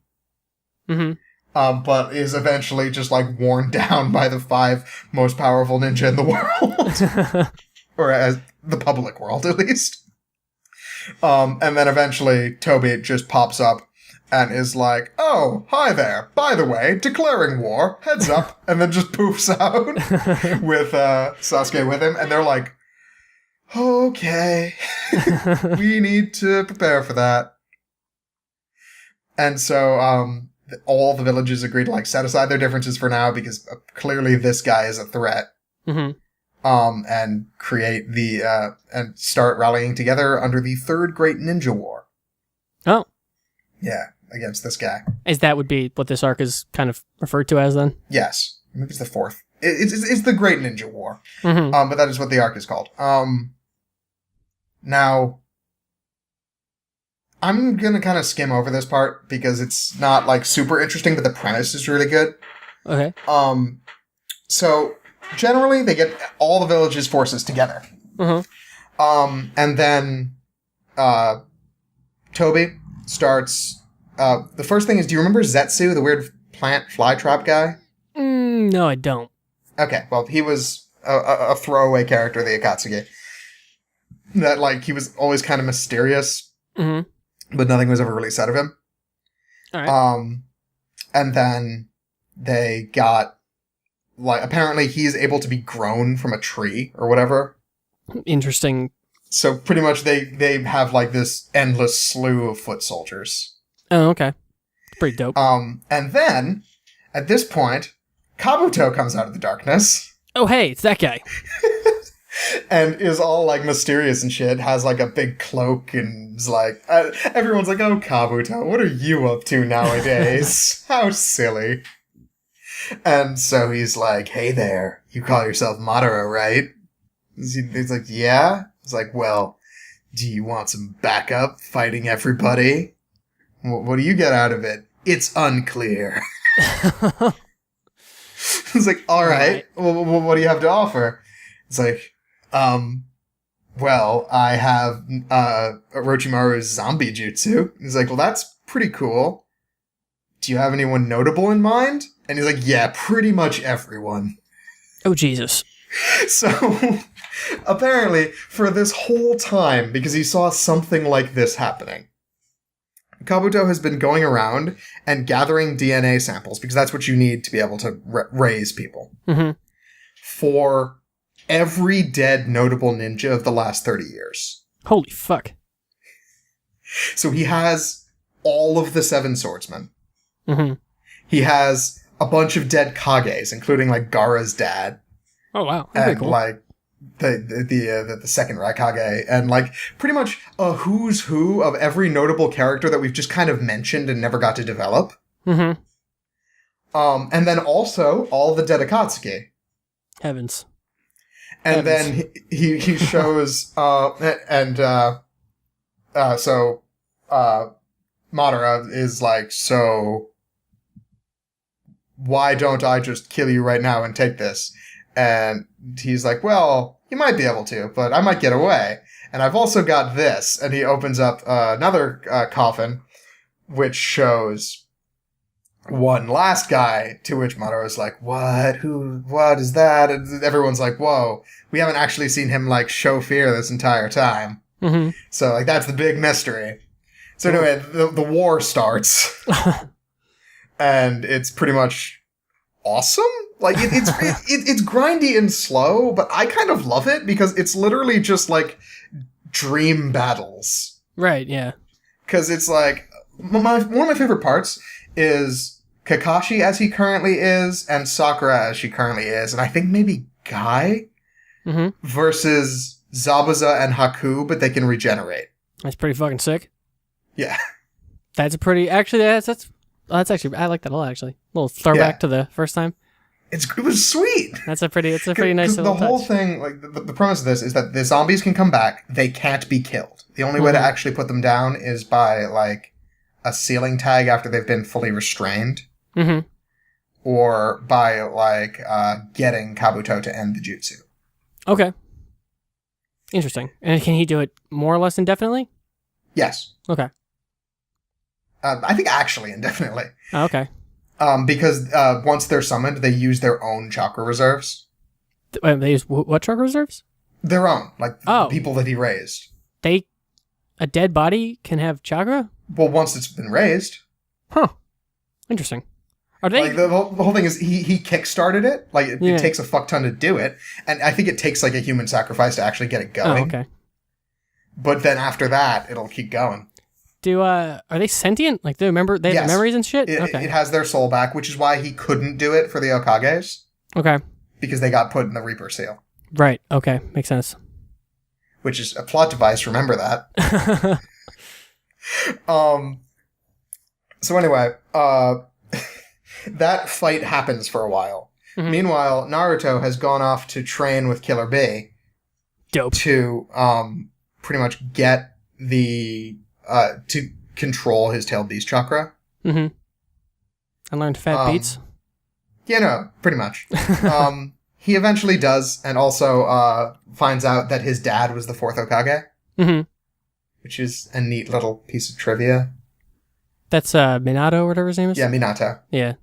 Mm-hmm. But is eventually just, like, worn down by the 5 most powerful ninja in the world. Or as the public world, at least. And then eventually Toby just pops up and is like, oh, hi there. By the way, declaring war. Heads up. And then just poofs out with Sasuke with him. And they're like, okay. We need to prepare for that. And so all the villages agree to, like, set aside their differences for now because clearly this guy is a threat. Mm-hmm. And create and start rallying together under the 3rd Great Ninja War. Oh. Yeah. Against this guy. That would be what this arc is kind of referred to as then? Yes. Maybe it's the 4th. It's the Great Ninja War. Mm-hmm. But that is what the arc is called. Now, I'm gonna kind of skim over this part because it's not like super interesting, but the premise is really good. Okay. So generally they get all the village's forces together. And then Toby starts. The first thing is, do you remember Zetsu, the weird plant fly trap guy? No, I don't. Okay, well, he was a throwaway character of the Akatsuki. That, like, he was always kind of mysterious, but nothing was ever really said of him. All right. And then they got, like, apparently he's able to be grown from a tree or whatever. Interesting. So pretty much they have, like, this endless slew of foot soldiers. Oh, okay. Pretty dope. And then, at this point, Kabuto comes out of the darkness. Oh, hey, it's that guy. And is all, like, mysterious and shit, has, like, a big cloak, and is like, everyone's like, oh, Kabuto, what are you up to nowadays? How silly. And so he's like, hey there, you call yourself Madara, right? He's like, yeah? He's like, well, do you want some backup fighting everybody? What do you get out of it? It's unclear. It's like, all right. Well, what do you have to offer? It's like, well, I have Orochimaru's zombie jutsu. He's like, well, that's pretty cool. Do you have anyone notable in mind? And he's like, yeah, pretty much everyone. Oh, Jesus. So, apparently, for this whole time, because he saw something like this happening, Kabuto has been going around and gathering DNA samples, because that's what you need to be able to raise people, for every dead notable ninja of the last 30 years. Holy fuck. So he has all of the 7 swordsmen. Mm-hmm. He has a bunch of dead Kages, including, like, Gaara's dad. Oh, wow. That's and, cool. like, the second Raikage, and, like, pretty much a who's who of every notable character that we've just kind of mentioned and never got to develop. Mm-hmm. And then also all the dead Akatsuki. Heavens. And then he shows, so Madara is like, so why don't I just kill you right now and take this? And he's like, well, you might be able to, but I might get away. And I've also got this. And he opens up another coffin, which shows one last guy, to which Madara's like, what? Who? What is that? And everyone's like, whoa, we haven't actually seen him, like, show fear this entire time. Mm-hmm. So, like, that's the big mystery. So anyway, the war starts. And it's pretty much awesome. Like, it's grindy and slow, but I kind of love it because it's literally just, like, dream battles. Right, yeah. Because it's like, one of my favorite parts is Kakashi as he currently is, and Sakura as she currently is, and I think maybe Guy versus Zabuza and Haku, but they can regenerate. That's pretty fucking sick. Yeah. That's a pretty, actually, that's actually, I like that a lot, actually. A little throwback to the first time. It was sweet. It's a pretty nice little touch. The whole thing, like, the premise of this is that the zombies can come back. They can't be killed. The only way to actually put them down is by, like, a ceiling tag after they've been fully restrained. Mm-hmm. Or by, like, getting Kabuto to end the jutsu. Okay. Interesting. And can he do it more or less indefinitely? Yes. Okay. I think actually indefinitely. Oh, okay. Because once they're summoned, they use their own chakra reserves. They use what chakra reserves? Their own, like the people that he raised. A dead body can have chakra? Well, once it's been raised. Huh. Interesting. Are they... Like, the whole thing is he kickstarted it. Like, it takes a fuck ton to do it. And I think it takes, like, a human sacrifice to actually get it going. Oh, okay. But then after that, it'll keep going. Are they sentient? Like, they have memories and shit? Okay. It has their soul back, which is why he couldn't do it for the Hokages. Okay. Because they got put in the Reaper seal. Right. Okay. Makes sense. Which is a plot device, remember that. So anyway, that fight happens for a while. Mm-hmm. Meanwhile, Naruto has gone off to train with Killer Bee. Dope. To pretty much get the to control his tailed beast chakra. Mm-hmm. I learned fat beats. Yeah, no, pretty much. He eventually does, and also finds out that his dad was the fourth Hokage. Mm-hmm. Which is a neat little piece of trivia. That's Minato or whatever his name is? Yeah, Minato. Yeah.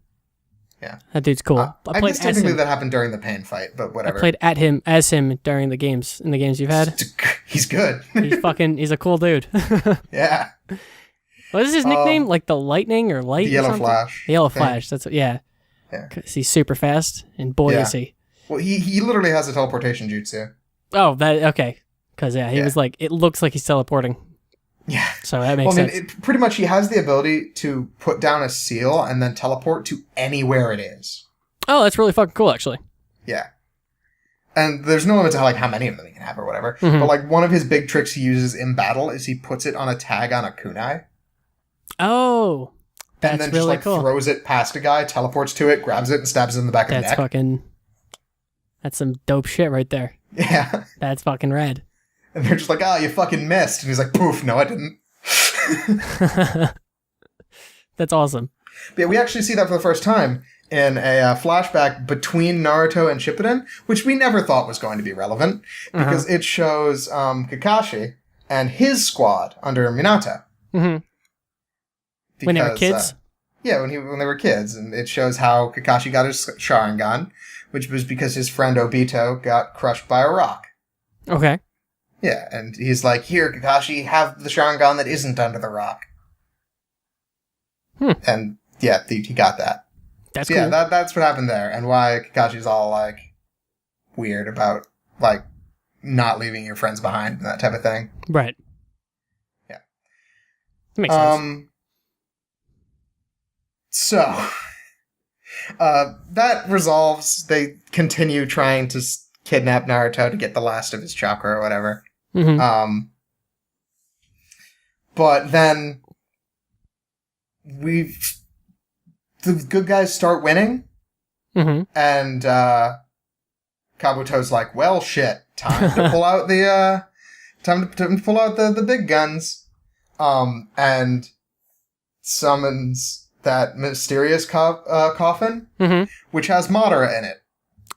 Yeah. That dude's cool. I guess technically that happened during the pain fight, but whatever. I played as him during the games, in the games you've had. He's good. He's a cool dude. Yeah. What is his nickname? Like the Lightning or Light? The Yellow Flash. The Yellow Flash. That's what, yeah. Yeah. Because he's super fast, and boy is he. Well, he literally has a teleportation jutsu. Oh, okay. Because, he was like, it looks like he's teleporting. Yeah. So that makes sense. Pretty much he has the ability to put down a seal and then teleport to anywhere it is. Oh, that's really fucking cool, actually. Yeah. And there's no limit to how many of them he can have or whatever. Mm-hmm. But like one of his big tricks he uses in battle is he puts it on a tag on a kunai. Oh. That's and then really just cool. Throws it past a guy, teleports to it, grabs it, and stabs it in the back of the neck. That's some dope shit right there. Yeah. That's fucking rad. And they're just like, you fucking missed. And he's like, poof, no, I didn't. That's awesome. But yeah, we actually see that for the first time in a flashback between Naruto and Shippuden, which we never thought was going to be relevant, because it shows Kakashi and his squad under Minato. Mm-hmm. Because, when they were kids? When they were kids. And it shows how Kakashi got his Sharingan, which was because his friend Obito got crushed by a rock. Okay. Yeah, and he's like, here, Kakashi, have the Sharingan that isn't under the rock. And, he got that. That's cool. Yeah, that's what happened there, and why Kakashi's all, like, weird about, like, not leaving your friends behind and that type of thing. Right. Yeah. That makes sense. So, that resolves. They continue trying to kidnap Naruto to get the last of his chakra or whatever. Mm-hmm. But then the good guys start winning, and Kabuto's like, "Well, shit, time to pull out the the big guns," and summons that mysterious coffin, which has Madara in it.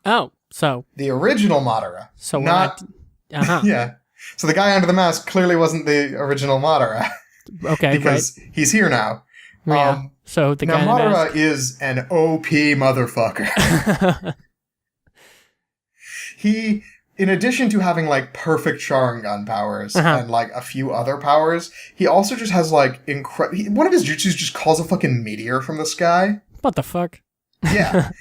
Oh, so the original Madara. So not. Yeah. So the guy under the mask clearly wasn't the original Madara. Okay, because he's here now. Yeah. So the guy now in the Madara mask is an OP motherfucker. He, in addition to having like perfect Sharingan powers and like a few other powers, he also just has like one of his jutsus just calls a fucking meteor from the sky. What the fuck? Yeah.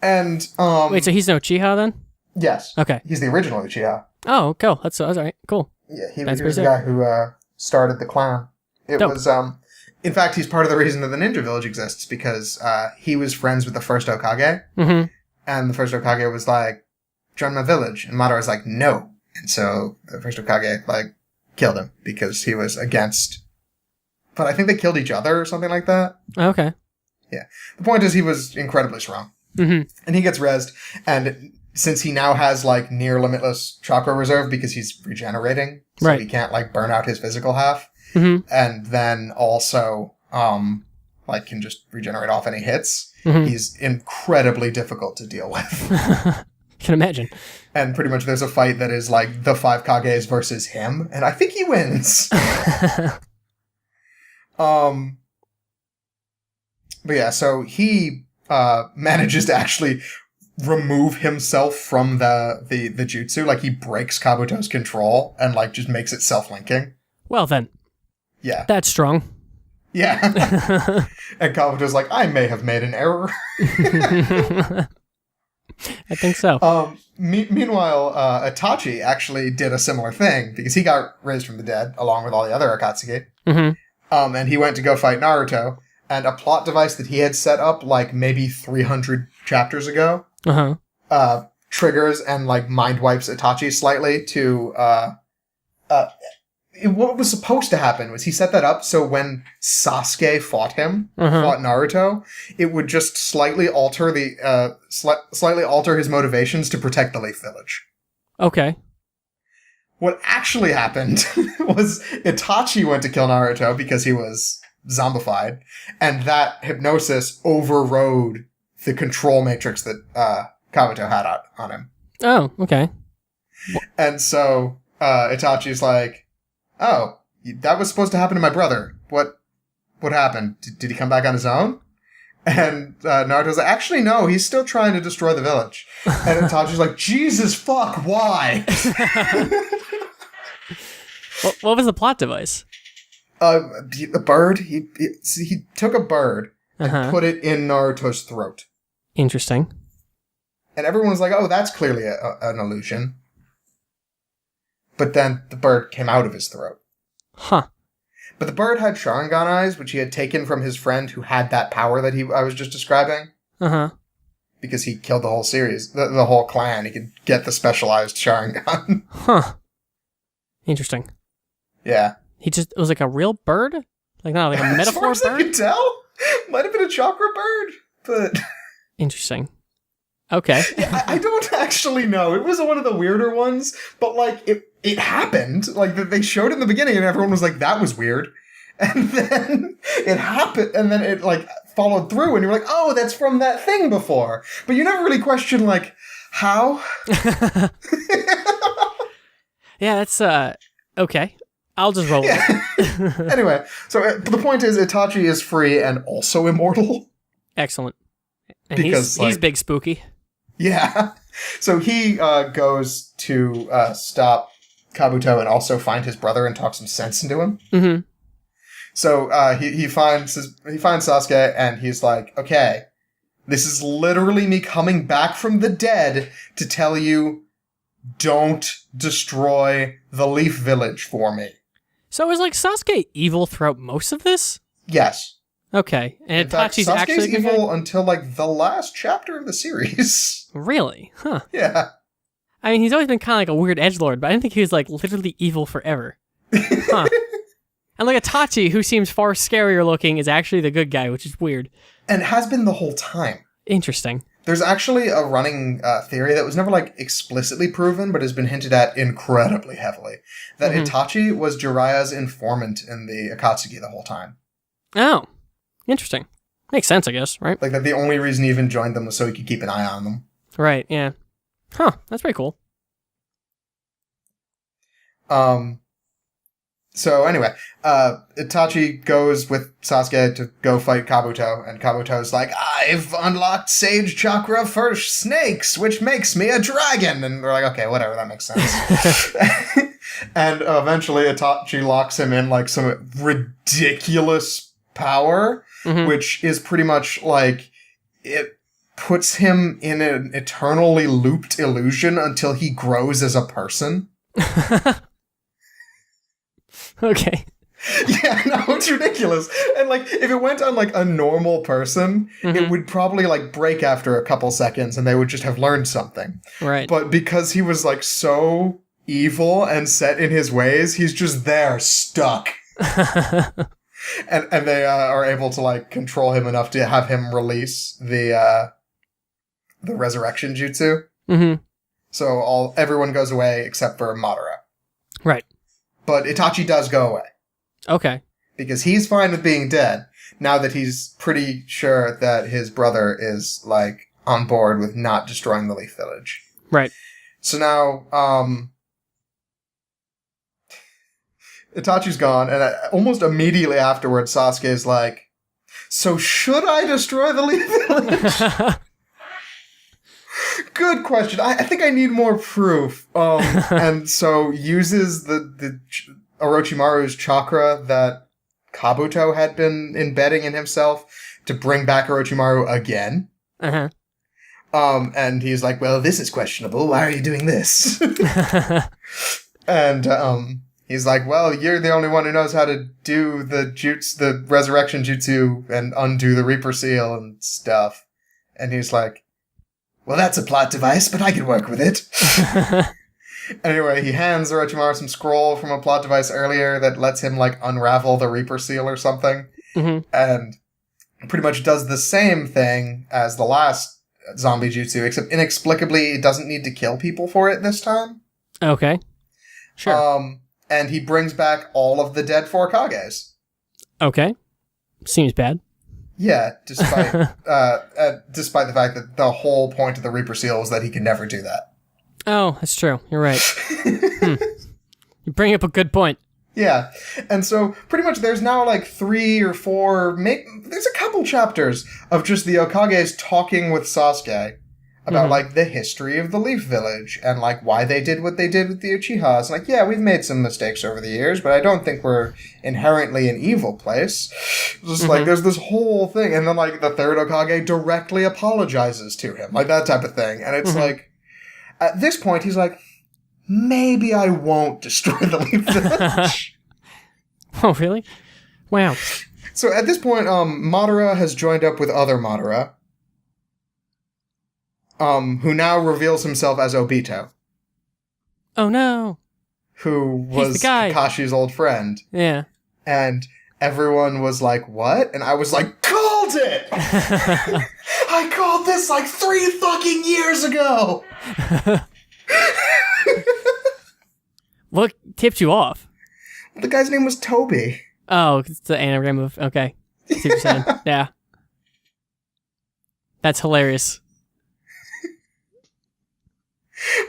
And wait, so he's no Uchiha then? Yes. Okay. He's the original Uchiha. Oh, cool. That's all right. Cool. Yeah, he was the guy who started the clan. It was in fact, he's part of the reason that the Ninja Village exists, because he was friends with the first Hokage, and the first Hokage was like, "Join my village," and Madara was like, "No," and so the first Hokage like killed him because he was against. But I think they killed each other or something like that. Okay. Yeah. The point is, he was incredibly strong, and he gets rezzed, and since he now has like near limitless chakra reserve because he's regenerating, so he can't like burn out his physical half. And then also, like, can just regenerate off any hits. He's incredibly difficult to deal with. Can imagine. And pretty much there's a fight that is like the 5 Kages versus him, and I think he wins. But yeah, so he manages to actually remove himself from the jutsu. Like, he breaks Kabuto's control and like just makes it self-linking. Well then. Yeah. That's strong. Yeah. And Kabuto's like, I may have made an error. I think so. Meanwhile, Itachi actually did a similar thing because he got raised from the dead along with all the other Akatsuki. And he went to go fight Naruto, and a plot device that he had set up like maybe 300 chapters ago triggers and like mind wipes Itachi slightly to what was supposed to happen was he set that up so when Sasuke fought Naruto, it would just slightly alter slightly alter his motivations to protect the Leaf Village. Okay. What actually happened was Itachi went to kill Naruto because he was zombified, and that hypnosis overrode the control matrix that Kabuto had on him. Oh, okay. And so Itachi's like, oh, that was supposed to happen to my brother. What happened? Did he come back on his own? And Naruto's like, actually, no, he's still trying to destroy the village. And Itachi's like, Jesus fuck, why? What was the plot device? The bird, he took a bird and put it in Naruto's throat. Interesting. And everyone was like, oh, that's clearly an illusion. But then the bird came out of his throat. Huh. But the bird had Sharingan eyes, which he had taken from his friend who had that power that I was just describing. Uh-huh. Because he killed the whole series, the whole clan. He could get the specialized Sharingan. Huh. Interesting. Yeah. It was like a real bird? Like, not like a metaphor as far bird? As I could tell. Might have been a chakra bird, but... Interesting. Okay. Yeah, I don't actually know. It was one of the weirder ones, but, like, it happened. Like, they showed it in the beginning, and everyone was like, that was weird. And then it happened, and then it, like, followed through, and you're like, oh, that's from that thing before. But you never really question, like, how? Yeah, that's, okay. I'll just roll with it. Anyway, so the point is, Itachi is free and also immortal. Excellent. And because, he's big spooky. Yeah. So he goes to stop Kabuto and also find his brother and talk some sense into him. Mm-hmm. So he finds Sasuke and he's like, okay, this is literally me coming back from the dead to tell you, don't destroy the Leaf Village for me. So is like Sasuke evil throughout most of this? Yes. Okay. And Itachi's Sasuke's actually evil until like the last chapter of the series. Really? Huh. Yeah. I mean, he's always been kind of like a weird edgelord, but I didn't think he was like literally evil forever. Huh. And like Itachi, who seems far scarier looking, is actually the good guy, which is weird. And has been the whole time. Interesting. There's actually a running theory that was never like explicitly proven, but has been hinted at incredibly heavily, that Itachi was Jiraiya's informant in the Akatsuki the whole time. Oh, interesting. Makes sense, I guess, right? Like that the only reason he even joined them was so he could keep an eye on them. Right, yeah. Huh, that's pretty cool. So anyway, Itachi goes with Sasuke to go fight Kabuto, and Kabuto's like, I've unlocked Sage Chakra for snakes, which makes me a dragon! And they're like, okay, whatever, that makes sense. And eventually Itachi locks him in like some ridiculous power, which is pretty much like, it puts him in an eternally looped illusion until he grows as a person. Okay. Yeah, no, it's ridiculous. And, like, if it went on, like, a normal person, it would probably, like, break after a couple seconds and they would just have learned something. Right. But because he was, like, so evil and set in his ways, he's just there, stuck. and they are able to, like, control him enough to have him release the resurrection jutsu. Mm-hmm. So everyone goes away except for Madara. Right. But Itachi does go away. Okay. Because he's fine with being dead, now that he's pretty sure that his brother is, like, on board with not destroying the Leaf Village. Right. So now, Itachi's gone, and almost immediately afterwards, Sasuke is like, so should I destroy the Leaf Village? Good question. I think I need more proof. And so uses the Orochimaru's chakra that Kabuto had been embedding in himself to bring back Orochimaru again. Uh-huh. And he's like, well, this is questionable. Why are you doing this? And he's like, well, you're the only one who knows how to do the resurrection jutsu and undo the Reaper Seal and stuff. And he's like, well, that's a plot device, but I can work with it. Anyway, he hands Orochimaru some scroll from a plot device earlier that lets him, like, unravel the Reaper Seal or something. Mm-hmm. And pretty much does the same thing as the last zombie jutsu, except inexplicably it doesn't need to kill people for it this time. Okay. Sure. And he brings back all of the dead four Kages. Okay. Seems bad. Yeah, despite the fact that the whole point of the Reaper Seal was that he could never do that. Oh, that's true. You're right. You bring up a good point. Yeah, and so pretty much there's now like 3 or 4, there's a couple chapters of just the Okages talking with Sasuke about like the history of the Leaf Village and like why they did what they did with the Uchihas. And like, yeah, we've made some mistakes over the years, but I don't think we're inherently an evil place. Just like there's this whole thing, and then like the third Okage directly apologizes to him, like that type of thing. And it's like, at this point, he's like, maybe I won't destroy the Leaf Village. Oh, really? Wow. So at this point, Madara has joined up with other Madara, who now reveals himself as Obito. Oh, no. Who was the guy. Kakashi's old friend. Yeah. And everyone was like, what? And I was like, called it! I called this like 3 fucking years ago! What tipped you off? The guy's name was Toby. Oh, it's the anagram of... Okay. See what you're saying. Yeah. That's hilarious.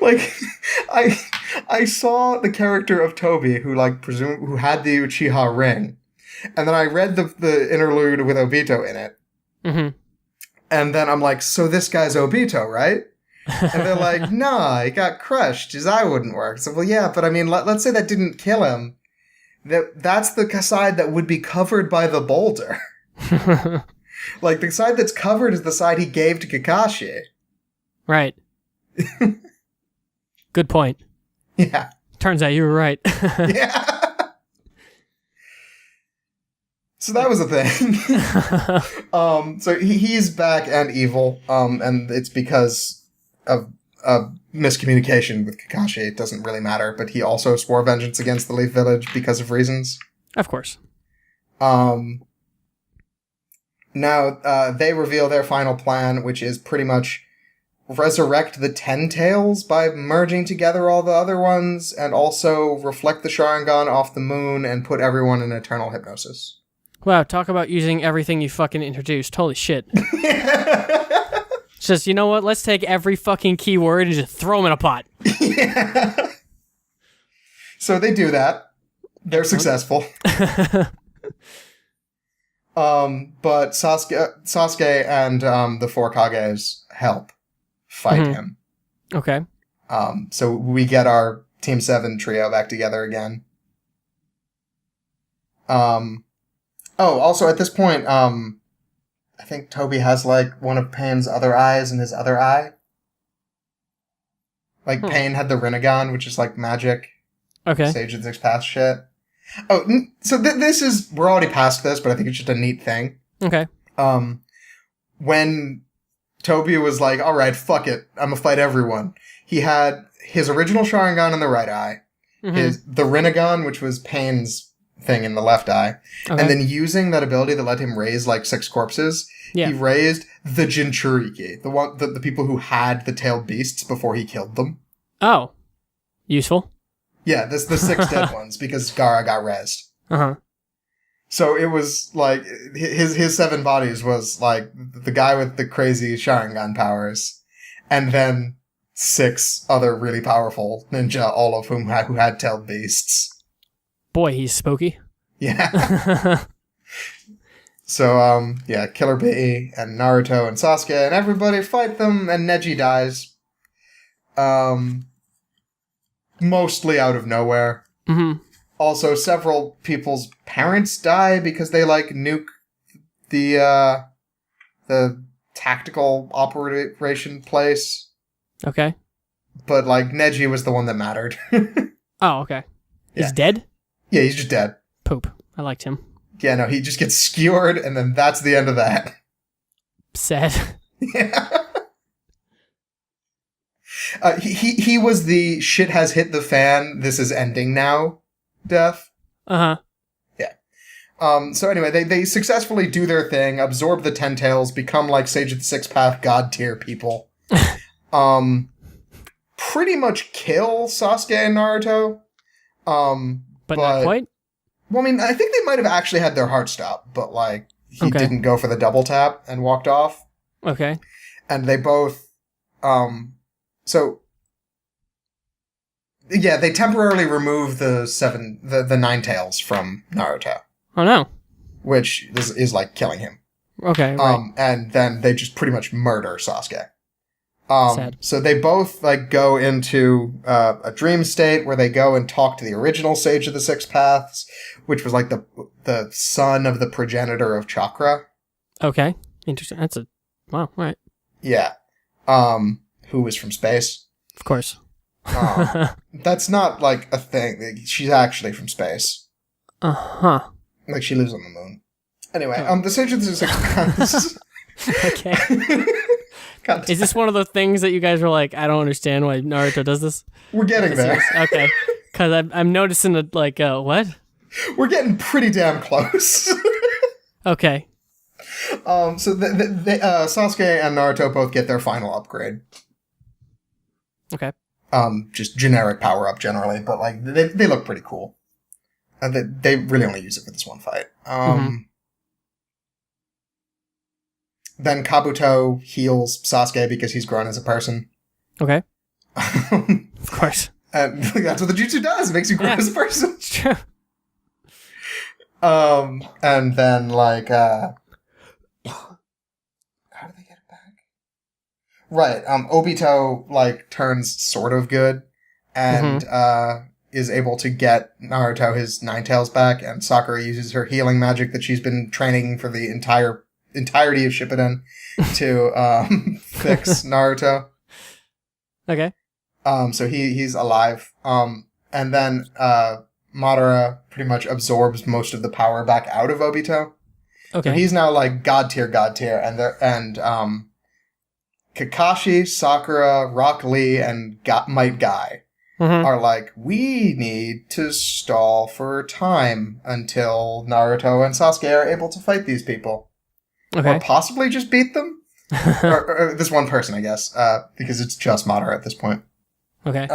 Like, I saw the character of Toby, who who had the Uchiha ring, and then I read the interlude with Obito in it, and then I'm like, so this guy's Obito, right? And they're like, nah, he got crushed. His eye wouldn't work. So, well, yeah, but I mean, let's say that didn't kill him. That's the side that would be covered by the boulder. Like, the side that's covered is the side he gave to Kakashi. Right. Good point. Yeah. Turns out you were right. Yeah. So that was a thing. So he's back and evil, and it's because of miscommunication with Kakashi. It doesn't really matter, but he also swore vengeance against the Leaf Village because of reasons. Of course. Now, they reveal their final plan, which is pretty much resurrect the Ten Tails by merging together all the other ones, and also reflect the Sharingan off the moon and put everyone in eternal hypnosis. Wow, talk about using everything you fucking introduced. Holy shit. It's just, you know what? Let's take every fucking keyword and just throw them in a pot. Yeah. So they do that. They're successful. But Sasuke and the four Kages help fight him. Okay. So we get our Team 7 trio back together again. Also at this point, I think Toby has like one of Pain's other eyes in his other eye. Like Pain had the Rinnegan, which is like magic. Okay. Sage of the Sixth Path shit. Oh, so this is, we're already past this, but I think it's just a neat thing. Okay. When Toby was like, all right, fuck it, I'm gonna fight everyone. He had his original Sharingan in the right eye, the Rinnegan, which was Pain's thing in the left eye, and then using that ability that let him raise like 6 corpses, he raised the Jinchuriki, the people who had the tailed beasts before he killed them. Oh. Useful. Yeah, the 6 dead ones, because Gaara got rezzed. So it was like, his 7 bodies was like the guy with the crazy Sharingan powers, and then 6 other really powerful ninja, all of whom who had tailed beasts. Boy, he's spooky. Yeah. So, Killer Bee and Naruto and Sasuke and everybody fight them, and Neji dies. Mostly out of nowhere. Also, several people's parents die because they, like, nuke the tactical operation place. Okay. But, like, Neji was the one that mattered. Oh, okay. He's dead? Yeah, he's just dead. Poop. I liked him. Yeah, no, he just gets skewered, and then that's the end of that. Sad. Yeah. He was the shit has hit the fan, this is ending now death. Yeah. So anyway, they successfully do their thing, absorb the Ten Tails, become like Sage of the Sixth Path god tier people. Pretty much kill Sasuke and Naruto. But not quite? Well, I mean, I think they might have actually had their heart stop, but, like, he didn't go for the double tap and walked off. Okay. And they both, yeah, they temporarily removed the Nine Tails from Naruto. Oh, no. Which is like, killing him. Okay, right. And then they just pretty much murder Sasuke. Sad. So they both, like, go into a dream state where they go and talk to the original Sage of the Six Paths, which was, like, the son of the progenitor of Chakra. Okay. Interesting. Wow, right. Yeah. Who was from space. Of course. That's not, like, a thing. Like, she's actually from space. Uh-huh. Like, she lives on the moon. Anyway, the Sage of the Six Paths... Okay. Is this one of those things that you guys were like, I don't understand why Naruto does this? We're getting there. Okay. Because I'm noticing that, like, what? We're getting pretty damn close. Okay. So Sasuke and Naruto both get their final upgrade. Okay. Just generic power up generally, but, like, they look pretty cool. They really only use it for this one fight. Then Kabuto heals Sasuke because he's grown as a person. Okay. Of course. And that's what the jutsu does. It makes you grow as a person. It's true. And then, like, how do they get it back? Right, Obito, like, turns sort of good, and, is able to get Naruto his Nine Tails back, and Sakura uses her healing magic that she's been training for the entirety of Shippuden to, fix Naruto. Okay. So he's alive. And then, Madara pretty much absorbs most of the power back out of Obito. Okay. So he's now, like, god tier, and Kakashi, Sakura, Rock Lee, and Might Guy are like, we need to stall for time until Naruto and Sasuke are able to fight these people. Okay. Or possibly just beat them. or this one person, I guess, because it's just Madara at this point. Okay.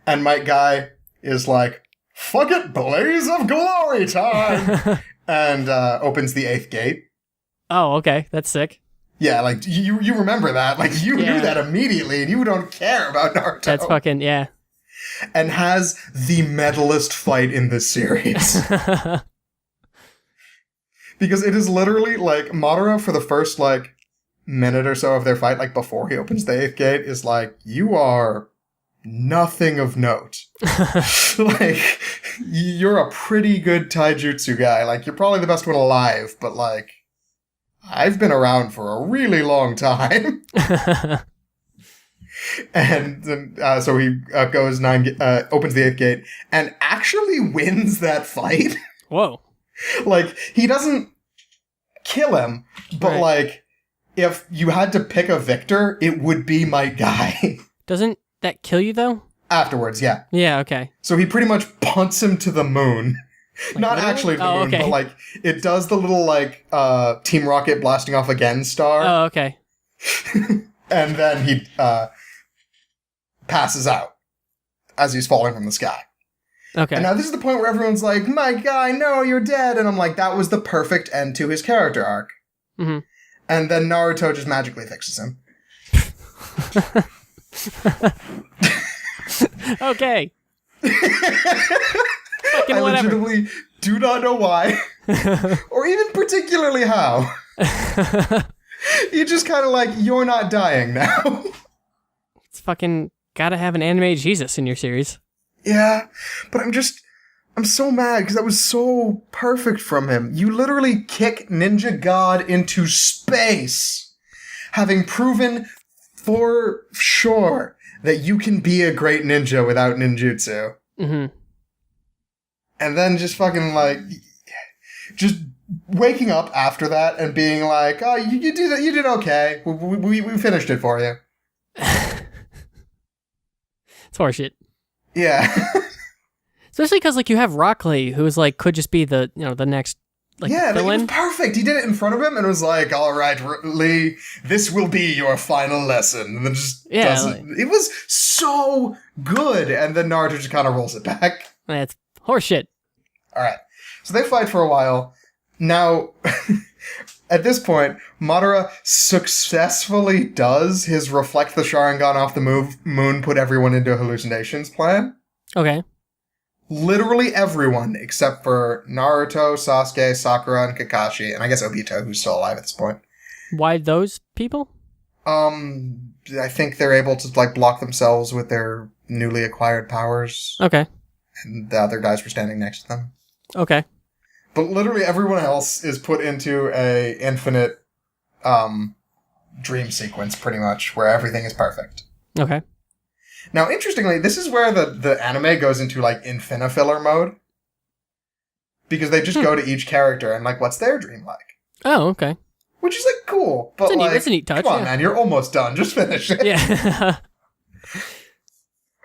And Might Guy is like, fuck it, blaze of glory time! And opens the 8th gate. Oh, okay. That's sick. Yeah, like, you remember that. Like, you knew that immediately, and you don't care about Naruto. That's fucking, yeah. And has the metalist fight in this series. Because it is literally, like, Madara for the first, like, minute or so of their fight, like, before he opens the 8th gate, is like, you are nothing of note. Like, you're a pretty good taijutsu guy. Like, you're probably the best one alive, but, like, I've been around for a really long time. And so he opens the 8th gate and actually wins that fight. Whoa. Like, he doesn't kill him, but, like, if you had to pick a victor, it would be Might Guy. Doesn't that kill you, though? Afterwards, yeah. Yeah, okay. So he pretty much punts him to the moon. Like, not literally? Actually to the moon, but, like, it does the little, like, Team Rocket blasting off again star. Oh, okay. And then he passes out as he's falling from the sky. Okay. And now this is the point where everyone's like, my guy, no, you're dead. And I'm like, that was the perfect end to his character arc. Mm-hmm. And then Naruto just magically fixes him. Okay. I legitimately do not know why. Or even particularly how. You just kind of like, you're not dying now. It's fucking gotta have an anime Jesus in your series. Yeah, but I'm so mad because that was so perfect from him. You literally kick Ninja God into space, having proven for sure that you can be a great ninja without ninjutsu. Mm-hmm. And then just fucking, like, just waking up after that and being like, oh, you did okay. We finished it for you. It's horseshit. Yeah. Especially because, like, you have Rock Lee, who's, like, could just be the, you know, the next, like, villain. Like, it was perfect. He did it in front of him and was like, all right, Lee, this will be your final lesson. And then just does it. It was so good. And then Naruto just kind of rolls it back. That's horseshit. All right. So they fight for a while. Now, at this point, Madara successfully does his reflect the Sharingan off the moon, put everyone into hallucinations plan. Okay. Literally everyone except for Naruto, Sasuke, Sakura, and Kakashi, and I guess Obito, who's still alive at this point. Why those people? I think they're able to like block themselves with their newly acquired powers. Okay. And the other guys were standing next to them. Okay. But literally everyone else is put into a infinite dream sequence, pretty much, where everything is perfect. Okay. Now, interestingly, this is where the anime goes into, like, infinifiller mode. Because they just go to each character and, like, what's their dream like? Oh, okay. Which is, like, cool. But, That's a neat touch, come on, man, you're almost done. Just finish it. Yeah.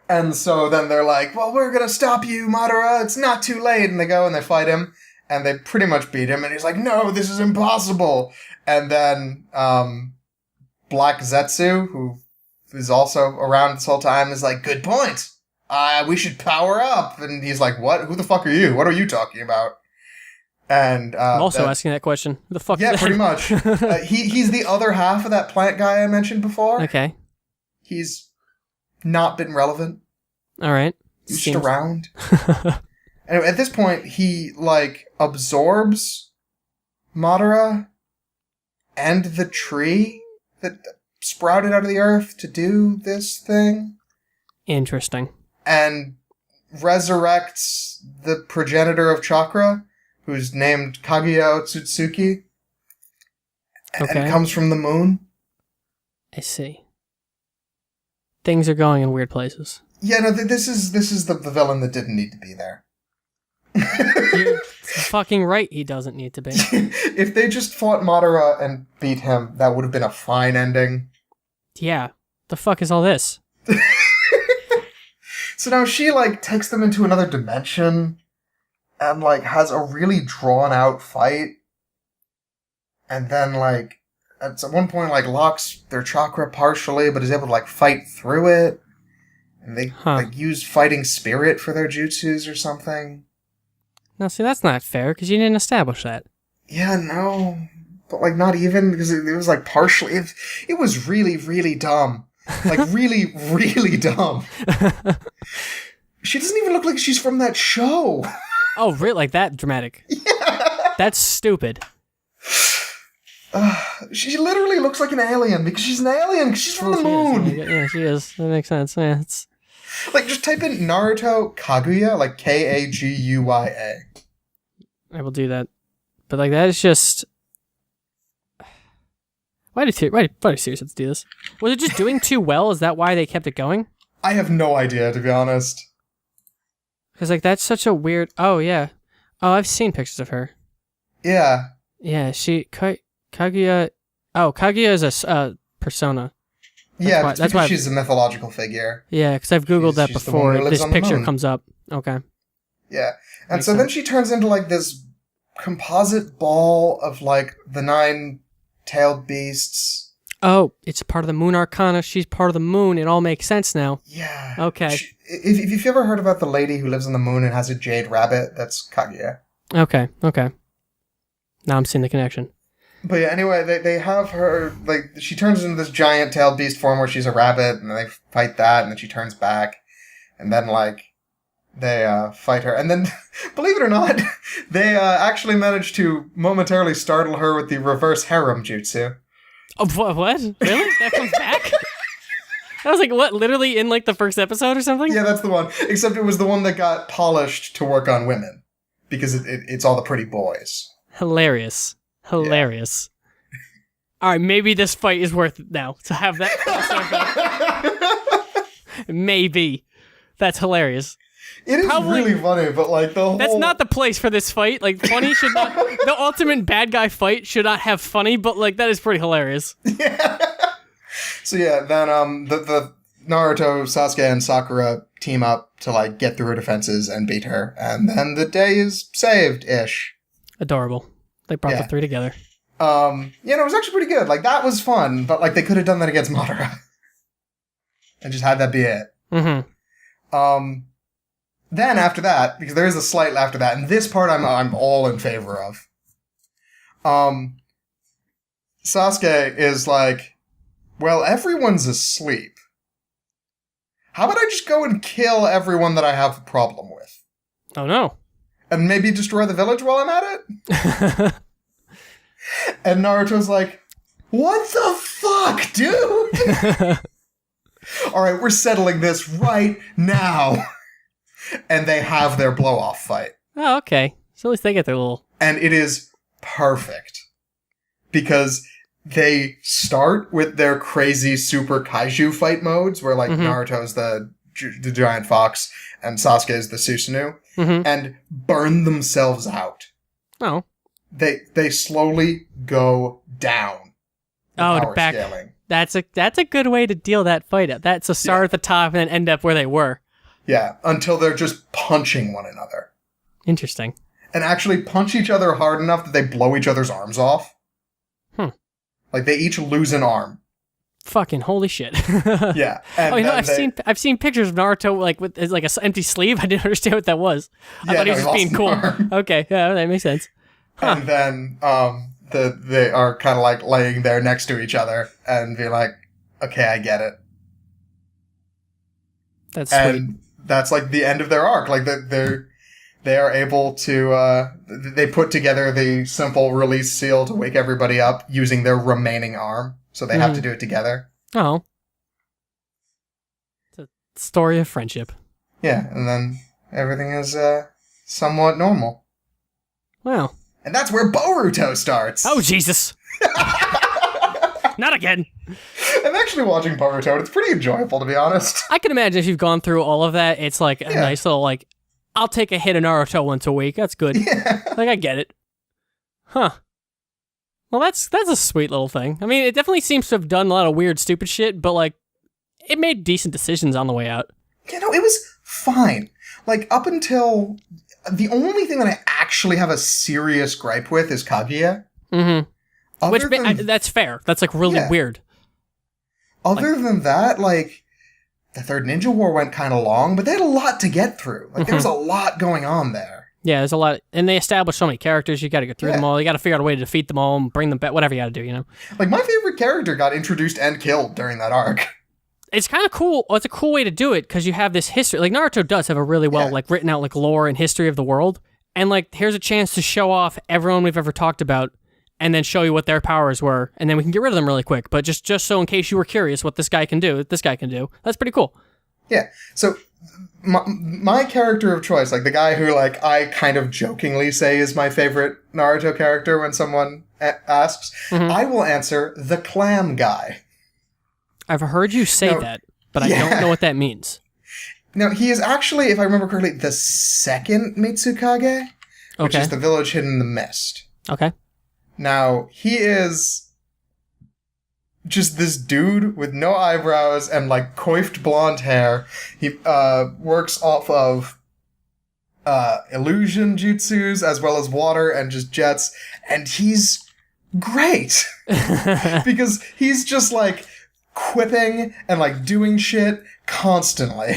And so then they're like, well, we're gonna stop you, Madara. It's not too late. And they go and they fight him. And they pretty much beat him. And he's like, no, this is impossible. And then Black Zetsu, who is also around this whole time, is like, good point. We should power up. And he's like, what? Who the fuck are you? What are you talking about? And I'm also asking that question. Who the fuck yeah, is that? pretty much. He's the other half of that plant guy I mentioned before. Okay. He's not been relevant. All right. He's just around. Anyway, at this point, he, like, absorbs Madara and the tree that sprouted out of the earth to do this thing. Interesting. And resurrects the progenitor of chakra, who's named Kaguya Otsutsuki. Okay. And comes from the moon. I see. Things are going in weird places. Yeah, no, this is the villain that didn't need to be there. You're fucking right, he doesn't need to be. If they just fought Madara and beat him, that would have been a fine ending. Yeah. The fuck is all this? So now she, like, takes them into another dimension and, like, has a really drawn-out fight. And then, like, at one point, like, locks their chakra partially, but is able to, like, fight through it. And they, like, use fighting spirit for their jutsus or something. Now, see, that's not fair, because you didn't establish that. Yeah, no. But, like, not even, because it was, like, partially... It was really, really dumb. Like, really, really dumb. She doesn't even look like she's from that show. Oh, really? Like that dramatic? Yeah. That's stupid. She literally looks like an alien, because she's an alien, because she's from the moon. Yeah, she is. That makes sense. Yeah, it's... Like, just type in Naruto Kaguya, like Kaguya. I will do that. But, like, that is just... Why did Serious have to do this? Was it just doing too well? Is that why they kept it going? I have no idea, to be honest. Because, like, that's such a weird... Oh, yeah. Oh, I've seen pictures of her. Yeah. Yeah, Kaguya... Oh, Kaguya is a persona. That's why she's a mythological figure. Yeah, because I've Googled that before. This picture comes up. Okay. Yeah. And so then she turns into, like, this composite ball of, like, the 9-tailed beasts. Oh, it's part of the Moon Arcana. She's part of the moon. It all makes sense now. Yeah. Okay. If you've ever heard about the lady who lives on the moon and has a jade rabbit, that's Kaguya. Okay. Now I'm seeing the connection. But yeah, anyway, they have her, like, she turns into this giant tailed beast form where she's a rabbit, and they fight that, and then she turns back, and then, like, they fight her. And then, believe it or not, they actually manage to momentarily startle her with the reverse harem jutsu. Oh, what? Really? That comes back? I was like, what? Literally in, like, the first episode or something? Yeah, that's the one. Except it was the one that got polished to work on women. Because it's all the pretty boys. Hilarious. Yeah. All right, maybe this fight is worth it now to have that crossover. Maybe. That's hilarious. It is really funny, but like the whole... That's not the place for this fight. Like, funny should not... The ultimate bad guy fight should not have funny, but like that is pretty hilarious. Yeah. So yeah, then the Naruto, Sasuke, and Sakura team up to like get through her defenses and beat her, and then the day is saved-ish. Adorable. They brought the three together. Yeah, no, it was actually pretty good. Like, that was fun, but, like, they could have done that against Madara. And just had that be it. Mm-hmm. then after that, because there is a slight after that, and this part I'm all in favor of. Sasuke is like, well, everyone's asleep. How about I just go and kill everyone that I have a problem with? Oh no. And maybe destroy the village while I'm at it? And Naruto's like, what the fuck, dude? Alright, we're settling this right now. And they have their blow-off fight. Oh, okay. So at least they get their little... And it is perfect. Because they start with their crazy super kaiju fight modes, where like Naruto's the giant fox and Sasuke is the Susanoo, and burn themselves out. Oh. They slowly go down. Oh, back. Scaling. That's a good way to deal that fight out. That's a start at the top and then end up where they were. Yeah, until they're just punching one another. Interesting. And actually punch each other hard enough that they blow each other's arms off. Like, they each lose an arm. Fucking holy shit. Yeah. And I've seen pictures of Naruto, like, with like an empty sleeve. I didn't understand what that was. I thought he was just being cool. Okay, yeah, that makes sense. And then, they are kind of, like, laying there next to each other and be like, okay, I get it. That's sweet. And that's, like, the end of their arc. Like, they are able to, they put together the simple release seal to wake everybody up using their remaining arm. So they have to do it together. Oh. It's a story of friendship. Yeah, and then everything is, somewhat normal. Wow. And that's where Boruto starts! Oh, Jesus! Not again! I'm actually watching Boruto, and it's pretty enjoyable, to be honest. I can imagine if you've gone through all of that, it's like a nice little, like, I'll take a hit of Naruto once a week. That's good. Yeah. Like, I get it. Huh. Well, that's a sweet little thing. I mean, it definitely seems to have done a lot of weird, stupid shit, but, like, it made decent decisions on the way out. You know, it was fine. Like, up until... The only thing that I actually have a serious gripe with is Kaguya. Mm-hmm. That's fair. That's, like, really weird. Other than that, like... The Third Ninja War went kind of long, but they had a lot to get through. Like, there was a lot going on there. Yeah, there's a lot. And they established so many characters. You got to go through them all. You got to figure out a way to defeat them all and bring them back. Whatever you got to do, you know? Like, my favorite character got introduced and killed during that arc. It's kind of cool. Well, it's a cool way to do it because you have this history. Like, Naruto does have a really well, like, written out, like, lore and history of the world. And, like, here's a chance to show off everyone we've ever talked about and then show you what their powers were. And then we can get rid of them really quick. But just so in case you were curious what this guy can do, That's pretty cool. Yeah, so my character of choice, like the guy who like I kind of jokingly say is my favorite Naruto character when someone asks, I will answer the clam guy. I've heard you say that, but I don't know what that means. Now, he is actually, if I remember correctly, the second Mitsukage, which is the village hidden in the mist. Okay. Now, he is... just this dude with no eyebrows and, like, coiffed blonde hair. He works off of illusion jutsus as well as water and just jets. And he's great. Because he's just, like, quipping and, like, doing shit constantly.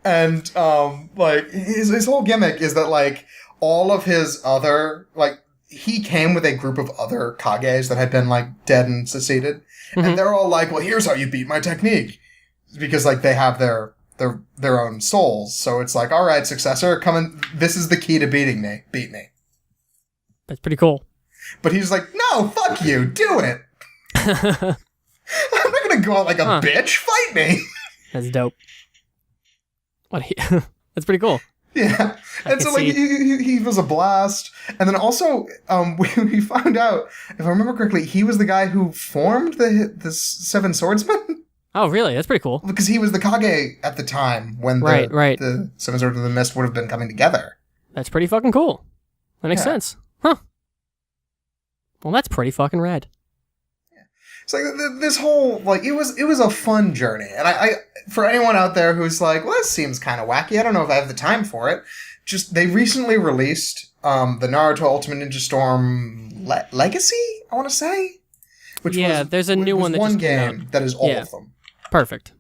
And, like, his whole gimmick is that, like, all of his other, like, he came with a group of other Kages that had been, like, dead and seceded. And they're all like, well, here's how you beat my technique. Because, like, they have their own souls. So it's like, all right, successor, come in. This is the key to beating me. Beat me. That's pretty cool. But he's like, no, fuck you. Do it. I'm not going to go out like a bitch. Fight me. That's dope. That's pretty cool. Yeah, and so, like, he was a blast. And then also, we found out, if I remember correctly, he was the guy who formed the Seven Swordsmen. Oh, really? That's pretty cool. Because he was the Kage at the time when the Seven Swords of the Mist would have been coming together. That's pretty fucking cool. That makes sense. Huh. Well, that's pretty fucking rad. It's like this whole, like, it was a fun journey. And I for anyone out there who's like, well, this seems kind of wacky, I don't know if I have the time for it. Just, they recently released the Naruto Ultimate Ninja Storm Legacy, I want to say? There's a new one that one just game that is all of them. Perfect.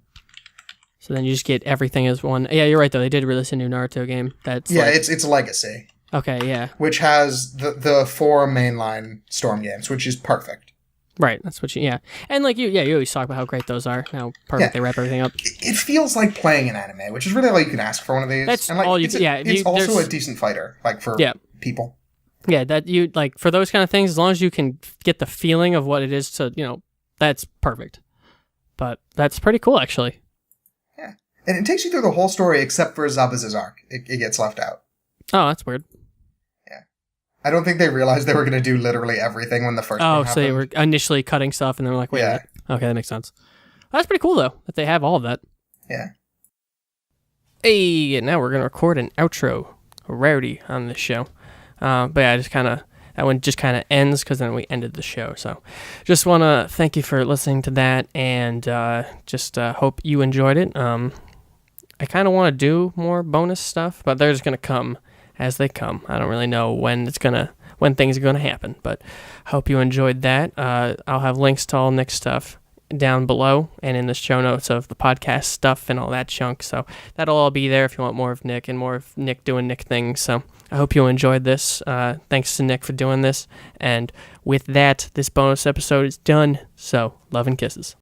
So then you just get everything as one. Yeah, you're right though. They did release a new Naruto game. That's it's Legacy. Okay, yeah. Which has the 4 mainline Storm games, which is perfect. Right, that's what you, And like you always talk about how great those are, how perfect they wrap everything up. It feels like playing an anime, which is really all you can ask for one of these. That's and like, all you, it's also a decent fighter, like for people. Yeah, that you, like, for those kind of things, as long as you can get the feeling of what it is to, that's perfect. But that's pretty cool, actually. Yeah. And it takes you through the whole story except for Zabuza's arc. It gets left out. Oh, that's weird. Yeah. I don't think they realized they were going to do literally everything when the first one happened. So they were initially cutting stuff, and they were like, wait a minute. Okay, that makes sense. That's pretty cool, though, that they have all of that. Yeah. Hey, and now we're going to record an outro. Rarity on this show. But yeah, that one just kind of ends because then we ended the show. So just want to thank you for listening to that, and just hope you enjoyed it. I kind of want to do more bonus stuff, but they're just going to come as they come. I don't really know when things are going to happen, but hope you enjoyed that. I'll have links to all Nick's stuff down below and in the show notes of the podcast stuff and all that junk. So that'll all be there if you want more of Nick and more of Nick doing Nick things. So I hope you enjoyed this. Thanks to Nick for doing this. And with that, this bonus episode is done. So love and kisses.